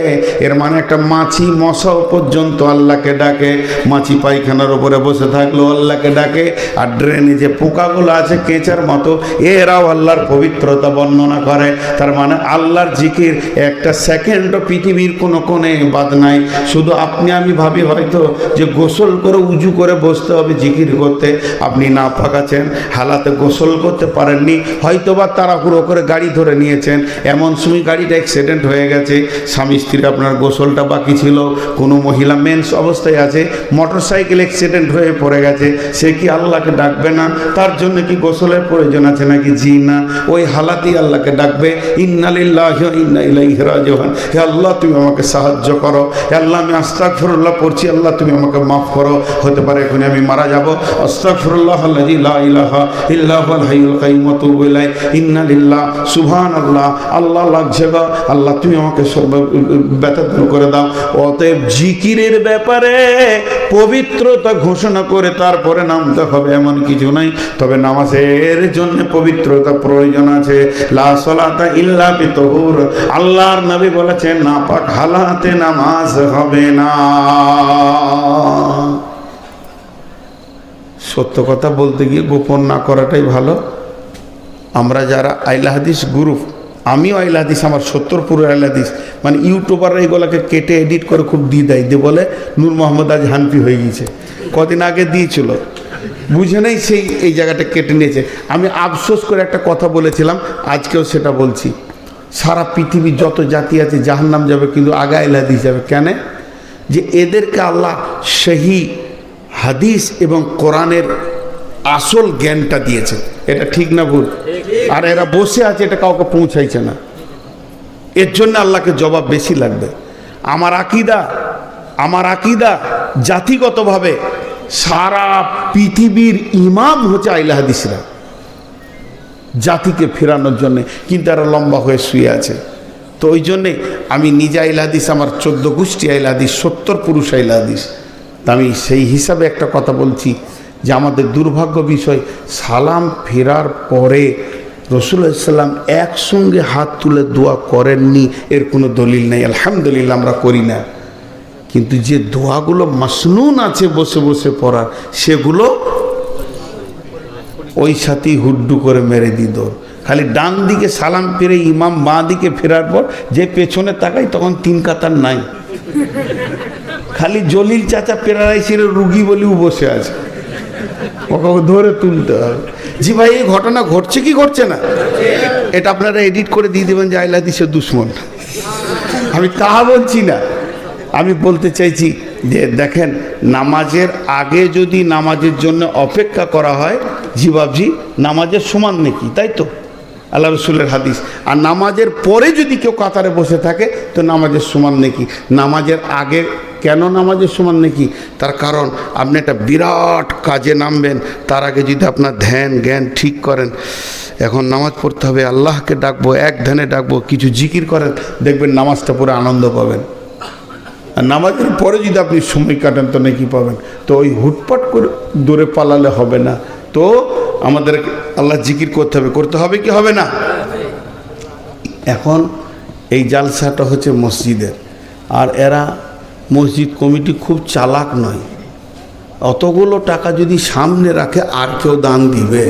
এর মানে একটা মাছি মশাও পর্যন্ত আল্লাহকে ডাকে। মাছি পায়খানার উপরে বসে থাকলেও আল্লাহকে ডাকে, আর ড্রেনে যে পোকাগুলো আছে কেঁচার মতো, এরাও আল্লাহর পবিত্রতা বর্ণনা করে। তার মানে আল্লাহর জিকির একটা সেকেন্ডও পৃথিবীর কোনো কোণে বাদ নাই। শুধু আপনি আমি ভাবি হয়তো যে গোসল করে উজু করে বসতে হবে জিকির করতে। আপনি না পাকাছেন, হালাতে গোসল করতে পারেননি, হয়তো বা তাড়াহুড়ো করে গাড়ি ধরে নিয়েছেন, এমন সময় গাড়িটা অ্যাক্সিডেন্ট হয়ে গেছে, স্বামী স্ত্রী আপনার গোসলটা বাকি ছিল, কোনো মহিলা মেন্স অবস্থায় আছে, মোটর সাইকেল অ্যাক্সিডেন্ট হয়ে পড়ে গেছে, সে কি আল্লাহকে ডাকবে না? তার জন্য কি গোসলের প্রয়োজন আছে নাকি? জি না, ওই হালাতেই আল্লাহকে ডাকবে, ইন্না লিল্লাহি ওয়া ইন্না ইলাইহি রাজিউন। হে আল্লাহ তুমি আমাকে সাহায্য করো, হে আল্লাহ আমি আস্তাগফিরুল্লাহ পড়ছি, আল্লাহ তুমি আমাকে মাফ করো, হতে পারে এখন আমি মারা যাব, আস্তাগফিরুল্লাহ আল্লাযী লা ইলাহা ইল্লা হুয়াল হাইয়ুল কাইয়্যুম ওয়া তুবু ইলাইহি, ইন্না লিল্লাহ, সুবহানাল্লাহ, আল্লাহ লাগছে গো, আল্লাহ তুমি আমাকে সব ব্যথা দূর করে দাও। অতএব জিকিরের ব্যাপারে পবিত্রতা ঘোষণা করে তারপরে নামতে হবে এমন কিছু নাই, তবে নামাজের জন্য পবিত্রতা প্রয়োজন আছে। লা সালাতা ইল্লা বিতহুর, আল্লাহর নবী বলেছেন নাপাক হালাতে নামাজ হবে না। সত্য কথা বলতে গিয়ে গোপন না করাটাই ভালো। আমরা যারা আইলা হাদিস গ্রুপ, আমিও আইলা হাদিস, আমার 70 পুরো আইলা হাদিস, মানে ইউটিউবাররা এগুলোকে কেটে এডিট করে খুব দিয়ে দেয়, দিয়ে বলে নূর মোহাম্মদ আজ হানফি হয়ে গিয়েছে, কদিন আগে দিয়েছিল, বুঝে নেই সেই এই জায়গাটা কেটে নিয়েছে। আমি আফসোস করে একটা কথা বলেছিলাম, আজকেও সেটা বলছি। সারা পৃথিবীর যত জাতি আছে জাহান্নাম যাবে, কিন্তু আগে আহলে হাদিস যাবে। কেন? যে এদেরকে আল্লাহ সহি হাদিস এবং কোরআনের আসল জ্ঞানটা দিয়েছে। এটা ঠিক না ভুল? আর এরা বসে আছে, এটা কাউকে পৌঁছাইছে না। এর জন্য আল্লাহকে জবাব বেশি লাগবে। আমার আকিদা জাতিগতভাবে সারা পৃথিবীর ইমাম হচ্ছে আহলে হাদিসরা, জাতিকে ফেরানোর জন্যে, কিন্তু এরা লম্বা হয়ে শুয়ে আছে। তো ওই জন্যে আমি নিজে আহলে হাদিস, আমার 14 গোষ্ঠী আহলে হাদিস, 70 পুরুষ আহলে হাদিস। তা আমি সেই হিসাবে একটা কথা বলছি যে আমাদের দুর্ভাগ্য বিষয়, সালাম ফেরার পরে রাসূলুল্লাহ সাল্লাল্লাহু আলাইহি ওয়াসাল্লাম একসঙ্গে হাত তুলে দোয়া করেননি, এর কোনো দলিল নেই। আলহামদুলিল্লাহ আমরা করি না, কিন্তু যে দোয়াগুলো মাসনুন আছে বসে বসে পড়ার, সেগুলো ওই সাথেই হুড্ডু করে মেরে দিত। খালি ডান দিকে সালাম ফিরে ইমাম বাঁ দিকে ফেরার পর যে পেছনে তাকাই তখন 3 কাতার নাই, খালি জলিল চাচা পেরারাইছির রুগী বলেও বসে আছে, ওকে ধরে তুলতে হবে। জি ভাই, এই ঘটনা ঘটছে কি ঘটছে না? এটা আপনারা এডিট করে দিয়ে দেবেন যে আহলে হাদিসের দুশ্মন। আমি তাহা বলছি না, আমি বলতে চাইছি যে দেখেন, নামাজের আগে যদি নামাজের জন্য অপেক্ষা করা হয়, জি বাবজি, নামাজের সমান নাকি, তাই তো আল্লাহ রসুলের হাদিস। আর নামাজের পরে যদি কেউ কাতারে বসে থাকে তো নামাজের সমান নাকি। নামাজের আগে কেন নামাজের সমান নাকি? তার কারণ আপনি একটা বিরাট কাজে নামবেন, তার আগে যদি আপনার ধ্যান জ্ঞান ঠিক করেন, এখন নামাজ পড়তে হবে, আল্লাহকে ডাকবো, এক ধ্যানে ডাকবো, কিছু জিকির করেন, দেখবেন নামাজটা পড়ে আনন্দ পাবেন। আর নামাজের পরে যদি আপনি সময় কাটান তো নাকি পাবেন। তো ওই হুটপাট করে দূরে পালালে হবে না। তো আমাদের আল্লাহ জিকির করতে হবে কি হবে না? এখন এই জালসাটা হচ্ছে মসজিদের, আর এরা মসজিদ কমিটি খুব চালাক নয়। অতগুলো টাকা যদি সামনে রাখে আর কেউ দান দিবে,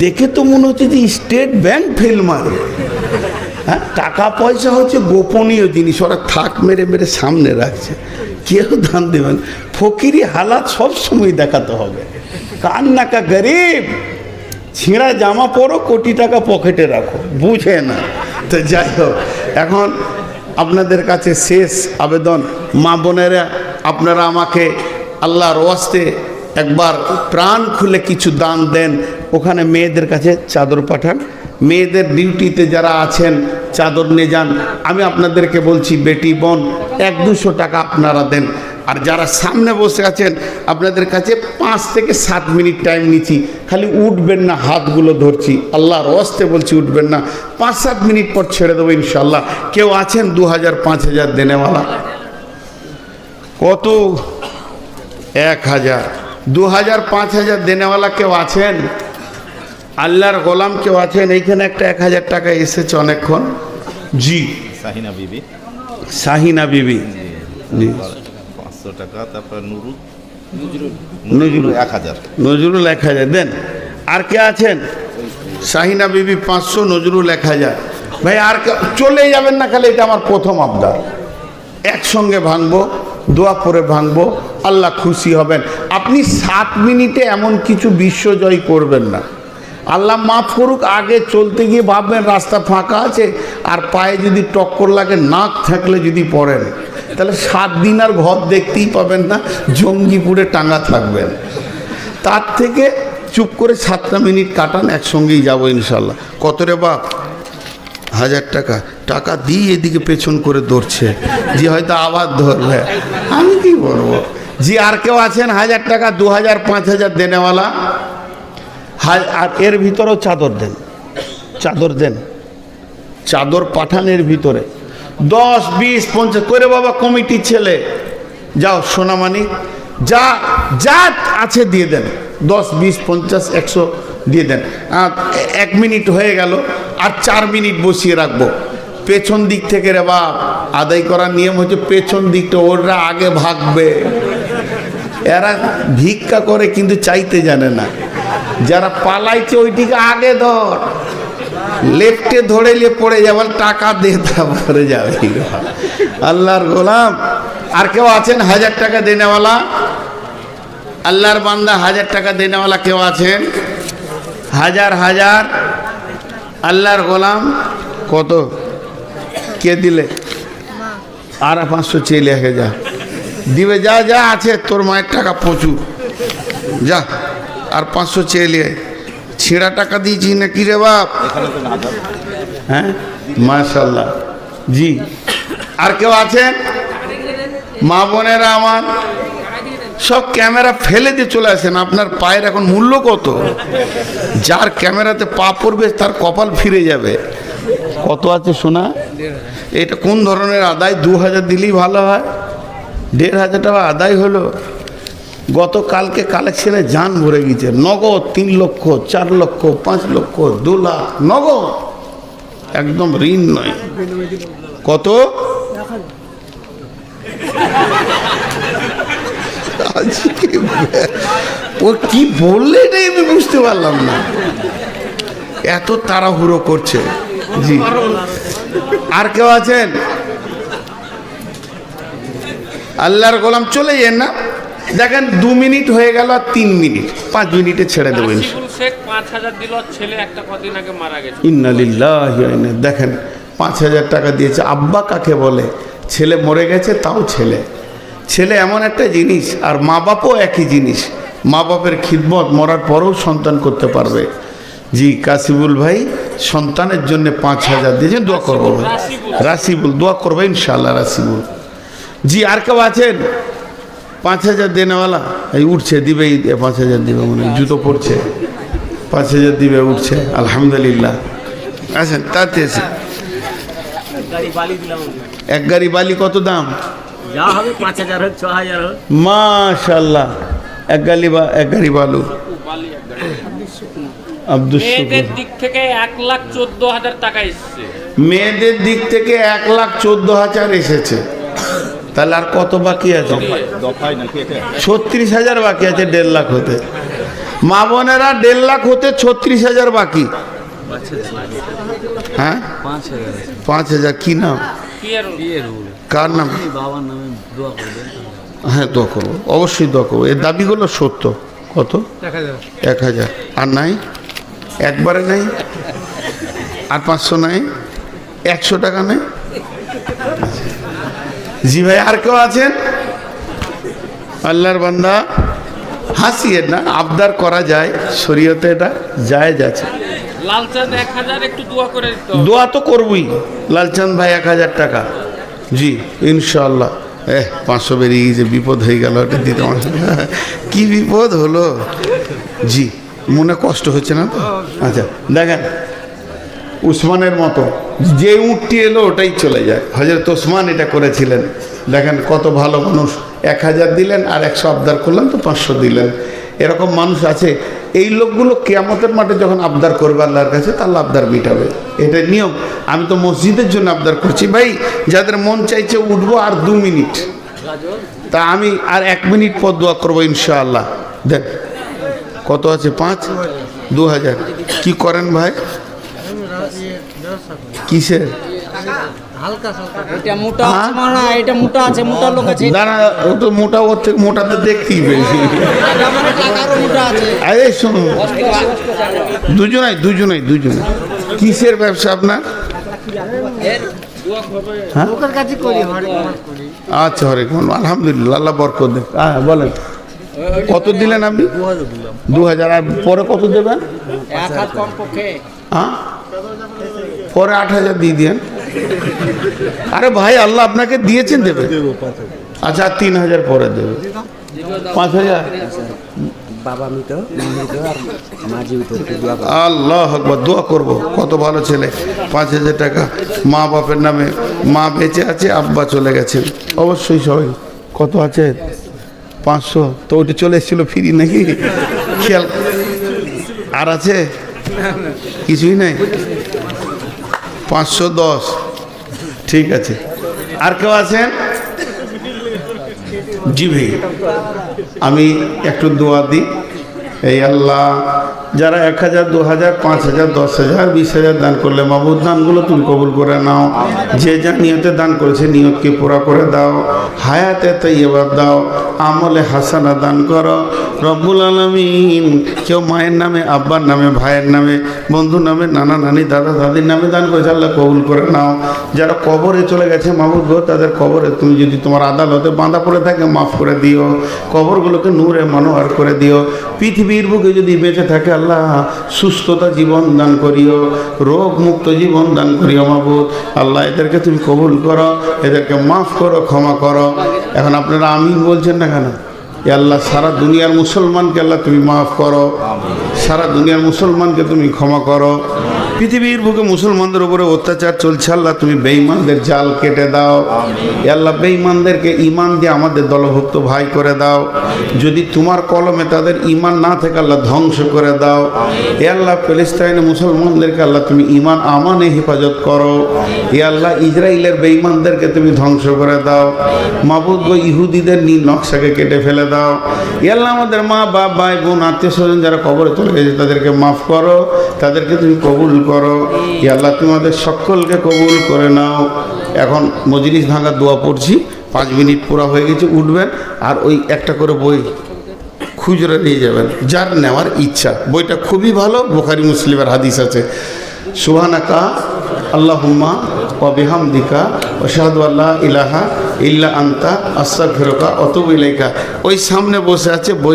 দেখে তো মনে হচ্ছে যে স্টেট ব্যাংক ফেল মারে। হ্যাঁ, টাকা পয়সা হচ্ছে গোপনীয় জিনিস, ওরা থাক মেরে মেরে সামনে রাখছে, কেউ দান দেবেন। ফকিরি হালাত সব সময় দেখাতে হবে। কান্নাকা গরিব, ছিঁড়া জামা পরো, কোটি টাকা পকেটে রাখো, বুঝে না। তো যাই হোক, এখন আপনাদের কাছে শেষ আবেদন, মা বোনেরা, আপনারা আমাকে আল্লাহর ওয়াস্তে একবার প্রাণ খুলে কিছু দান দেন। ওখানে মেয়েদের কাছে চাদর পাঠান, মেয়েদের ডিউটিতে যারা আছেন চাদর নিয়ে যান। আমি আপনাদেরকে বলছি, বেটি বোন, 100-200 টাকা আপনারা দেন। আর যারা সামনে বসে আছেন, আপনাদের কাছে 5 থেকে 7 মিনিট টাইম নিচ্ছি, খালি উঠবেন না, হাতগুলো ধরছি, আল্লাহর ওয়াস্তে বলছি, উঠবেন না। 5-7 মিনিট পর ছেড়ে দেবো ইনশাল্লাহ। কেউ আছেন 2000-5000 দেনেওয়ালা? কত? 1000, 2000-5000 দেনেওয়ালা কেউ আছেন? আল্লাহর গোলাম কেউ আছেন? এইখানে একটা 1000 টাকা এসেছে অনেকক্ষণ। জি, শাহিনা বিবি, শাহিনা বিবি, জি, 500 টাকা। তারপর নজরুল 1000, নজরুল 1000 দেন। আর কে আছেন? শাহিনা বিবি 500, নজরুল 1000। ভাই আর চলে যাবেন না, খালি এটা আমার প্রথম আবদার। একসঙ্গে ভাঙবো, দোয়া করে ভাঙবো, আল্লাহ খুশি হবেন। আপনি 7 মিনিটে এমন কিছু বিশ্বজয় করবেন না, আল্লাহ মাফ করুক। আগে চলতে গিয়ে ভাববেন রাস্তা ফাঁকা আছে, আর পায়ে যদি টক্কর লাগে, নাক থাকলে যদি পড়েন, তাহলে 7 দিন আর ঘর দেখতেই পাবেন না, জঙ্গিপুরে টাঙ্গা থাকবেন। তার থেকে চুপ করে 7টা মিনিট কাটান, একসঙ্গেই যাবো ইনশাল্লাহ। কত রে বাপ? 1000 টাকা। টাকা দিয়ে এদিকে পেছন করে দৌড়ছে, যে হয়তো আবার ধরবে, আমি কি বলবো। জি, আর কেউ আছেন 1000 টাকা, 2000-5000 দেনেওয়ালা? আর এর ভিতরেও চাদর দেন, চাদর দেন, চাদর পাঠানের ভিতরে 10, 20, 50 করে। বাবা কমিটির ছেলে, যাও সোনামানি, যা যা আছে দিয়ে দেন, 10, 20, 50, 100 দিয়ে দেন। 1 মিনিট হয়ে গেল, আর 4 মিনিট বসিয়ে রাখবো। পেছন দিক থেকে রে বাপ, আদায় করার নিয়ম হচ্ছে পেছন দিকটা, ওরা আগে ভাগবে। এরা ভিক্ষা করে কিন্তু চাইতে জানে না। যারা পালাইছে ওইটিকে আগে ধর, লেফটে ধরে নিয়ে পড়ে যাবে, টাকা দিয়ে তারপরে যাবে। আল্লাহর গোলাম, আর কেউ আছেন 1000 টাকা দেনেওয়ালা? আল্লাহর বান্দা 1000 টাকা দেনেওয়ালা কেউ আছেন? 1000 আল্লাহর গোলাম কত কে দিলে? আর 500 চেয়ে লেগে যা দিবে, যা যা আছে তোর মায়ের টাকা প্রচুর, যা আর 500 চেয়ে লিয়ে। ছিঁড়া টাকা দিয়েছি নাকি রে বাপ? এখানে তো না দাও। হ্যাঁ মাশাল্লাহ। জি আর কেউ আছেন? মা বোনেরা আমার সব ক্যামেরা ফেলে দিয়ে চলে আসেন। আপনার পায়ের এখন মূল্য কত? যার ক্যামেরাতে পা পড়বে তার কপাল ফিরে যাবে। কত আছে শোনা? এটা কোন ধরনের আদায়? 2000 দিলেই ভালো হয়। 1500 টাকা আদায় হলো। গতকালকে কালেকশনে জান ভরে গেছে। নগদ 3 লক্ষ, 4 লক্ষ, 5 লক্ষ, 2 লাখ নগদ, একদম ঋণ নয়। কত? ও কি বললে এটাই আমি বুঝতে পারলাম না, এত তাড়াহুড়ো করছে। জি আর কেউ আছেন? আল্লাহর গোলাম চলে যান না। দেখেন 2 মিনিট হয়ে গেল আর 3 মিনিট, 5 মিনিটে ছেড়ে দেবেন। রাসিবুল শেখ 5000 দিল, ছেলে একটা কদিন আগে মারা গেছে। ইন্না লিল্লাহি ওয়া ইন্না। দেখেন 5000 টাকা দিয়েছে। আব্বা কাকে বলে? ছেলে মরে গেছে তাও ছেলে। ছেলে এমন একটা জিনিস, আর মা বাপও একই জিনিস। মা বাপের খিদমত মরার পরেও সন্তান করতে পারবে। জি কাসিবুল ভাই সন্তানের জন্য 5000 দিয়েছেন, দোয়া করবো ভাই। রাসিবুল দোয়া করবে ইনশাআল্লাহ। রাসিবুল জি আর কেউ আছেন? 5000 দেনেওয়ালা এই উঠছে, দিবেই 5000 দিবে মনে হয়, জুতো পড়ছে। 5000 দিবে, উঠছে আলহামদুলিল্লাহ। আছেন তাতে আছে। এক গাড়ি বালি কত দাম? যা হবে 5000 হোক 6000 হোক। মাশাআল্লাহ। এক গাড়ি বালু। আব্দুস মেয়েদের শুকুর। দিক থেকে 1,14,000 টাকা এসছে। মেয়েদের দিক থেকে 1,14,000 এসেছে। তাহলে আর কত বাকি আছে? দফায় নাকি এটা? 36,000 বাকি আছে 1.5 লাখ হতে। মা বোনেরা 1.5 লাখ হতে 36,000 বাকি। হ্যাঁ 5000 কি নাম? কি আর কার নাম? বাবার নামে দোয়া করবেন। হ্যাঁ দোয়া করবো, অবশ্যই দোয়া করবো। এর দাবিগুলো সত্য। কত? 1000। আর নাই? একবারে নাই? আর 500 নাই? 100 টাকা নাই? জি ভাই আর কেউ আছেন? আল্লাহর বান্দা হাসিয়ে না, আবদার করা যায়, শরীয়তে এটা জায়েজ আছে। লালচাঁদ 1000 একটু দোয়া করে দিতে হবে। দোয়া তো করবই। লালচাঁদ ভাই 1000 টাকা। জি ইনশাআল্লাহ। 500 বেরিয়ে গিয়েছে, বিপদ হয়ে গেল। এটা দিতে আমার কি বিপদ হলো। জি মনে কষ্ট হচ্ছে না তো? আচ্ছা দেখেন উসমানের মতো যে উঠটি এলো ওটাই চলে যায়। হযরত ওসমান এটা করেছিলেন। দেখেন কত ভালো মানুষ। 1000 দিলেন আর 100 আবদার করলেন তো 500 দিলেন। এরকম মানুষ আছে। এই লোকগুলো কিয়ামতের মাঠে যখন আবদার করবে আল্লাহর কাছে, তা আল্লাহ আবদার মিটাবে। এটা নিয়ম। আমি তো মসজিদের জন্য আবদার করছি ভাই, যাদের মন চাইছে উঠবো আর 2 মিনিট, তা আমি আর 1 মিনিট পর দোয়া করবো ইনশাআল্লাহ। দেখ কত আছে? 2000। কি করেন ভাই? কিসের? এটা মোটা আছে মানা, এটা মোটা আছে, মোটা লোক আছে। দাঁড়া, ও তো মোটা, ওর থেকে মোটা তো দেখতেই বেশি। এটা মানে টাকারও মোটা আছে। আরে শুনুন, দুজনাই কিসের ব্যবসা আপনার? হ্যাঁ? লোকের কাছে করি, হরে করি। আচ্ছা হরেক আলহামদুলিল্লাহ, আল্লাহ বরকত দেন। হ্যাঁ বলেন কত দিলেন আপনি? 2000। আর পরে কত দেবেন? 1000 কম পক্ষে। হ্যাঁ পরে 8000 দিয়ে দিয়েন। আরে ভাই আল্লাহ আপনাকে দিয়েছেন, দেবে। আচ্ছা 3000 পরে দেবে। 5000। বাবা মৃত, আর মা জীবিত। আল্লাহ আকবার, দোয়া করব। কত ভালো ছেলে। 5000 টাকা মা বাপের নামে। মা বেঁচে আছে, আব্বা চলে গেছেন। অবশ্যই সবাই। কত আছে? 500। তো ওইটা চলে এসেছিল ফ্রি নাকি? খেয়াল। আর আছে? কিছুই নাই। 510। ঠিক আছে। আর কেউ আছেন? জি ভাই আমি একটু দোয়া দিই। এই আল্লাহ যারা 1000, 2000, 5000, 10,000, 20,000 দান করলে মাবুদ দানগুলো তুমি কবুল করে নাও। যে যা নিয়তে দান করেছে নিয়তকে পুরা করে দাও, হায়াতে তাইয়্যিবা দাও, আমলে হাসানা দান করো রব্বুল আলামিন। কেউ মায়ের নামে, আব্বার নামে, ভাইয়ের নামে, বন্ধুর নামে, নানা নানি, দাদা দাদির নামে দান করেছে, আল্লাহ কবুল করে নাও। যারা কবরে চলে গেছে মাবুদ গো, তাদের কবরে তুমি যদি তোমার আদালতে বাঁধা পড়ে থাকে মাফ করে দিও, কবরগুলোকে নূরে মনোহর করে দিও। পৃথিবীর বুকে যদি বেঁচে থাকে আল্লাহ সুস্থতা জীবন দান করিও, রোগ মুক্ত জীবন দান করিও মাবুদ। আল্লাহ এদেরকে তুমি কবুল করো, এদেরকে মাফ করো, ক্ষমা করো। এখন আপনারা আমিন বলছেন না কেন? এ আল্লাহ সারা দুনিয়ার মুসলমানকে আল্লাহ তুমি মাফ করো, সারা দুনিয়ার মুসলমানকে তুমি ক্ষমা করো। পৃথিবীর বুকে মুসলমানদের উপরে অত্যাচার চলছে, আল্লাহ তুমি বেঈমানদের জাল কেটে দাও। এ আল্লাহ বেঈমানদেরকে ঈমান দিয়ে আমাদের দলভুক্ত ভাই করে দাও। যদি তোমার কলমে তাদের ঈমান না থাকে আল্লাহ ধ্বংস করে দাও। এ আল্লাহ প্যালেস্তাইনে মুসলমানদেরকে আল্লাহ তুমি ঈমান আমানে হেফাজত করো। এ আল্লাহ ইসরায়েলের বেঈমানদেরকে তুমি ধ্বংস করে দাও। মাবুদ গো ইহুদিদের নীল নকশাকে কেটে ফেলে দাও। এ আল্লাহ আমাদের মা বাপ, ভাই বোন, আত্মীয় স্বজন যারা কবরে চলে গেছে তাদেরকে মাফ করো, তাদেরকে তুমি কবুল করো। ইয়া আল্লাহ তোমাদের সকলকে কবুল করে নাও। এখন মজলিস ভাঙার দোয়া পড়ছি, 5 মিনিট পুরা হয়ে গেছে, উঠবেন আর ওই একটা করে বই খুচরা নিয়ে যাবেন যার নেওয়ার ইচ্ছা। বইটা খুবই ভালো, বুখারী মুসলিমের হাদিস আছে। সুবহানাকা আল্লাহুম্মা ওয়া বিহামদিকা আশহাদু আল্লা ইলাহা ইল্লা আনতা আস্তাগফিরুকা ওয়া আতুবু ইলাইকা। ওই সামনে বসে আছে বই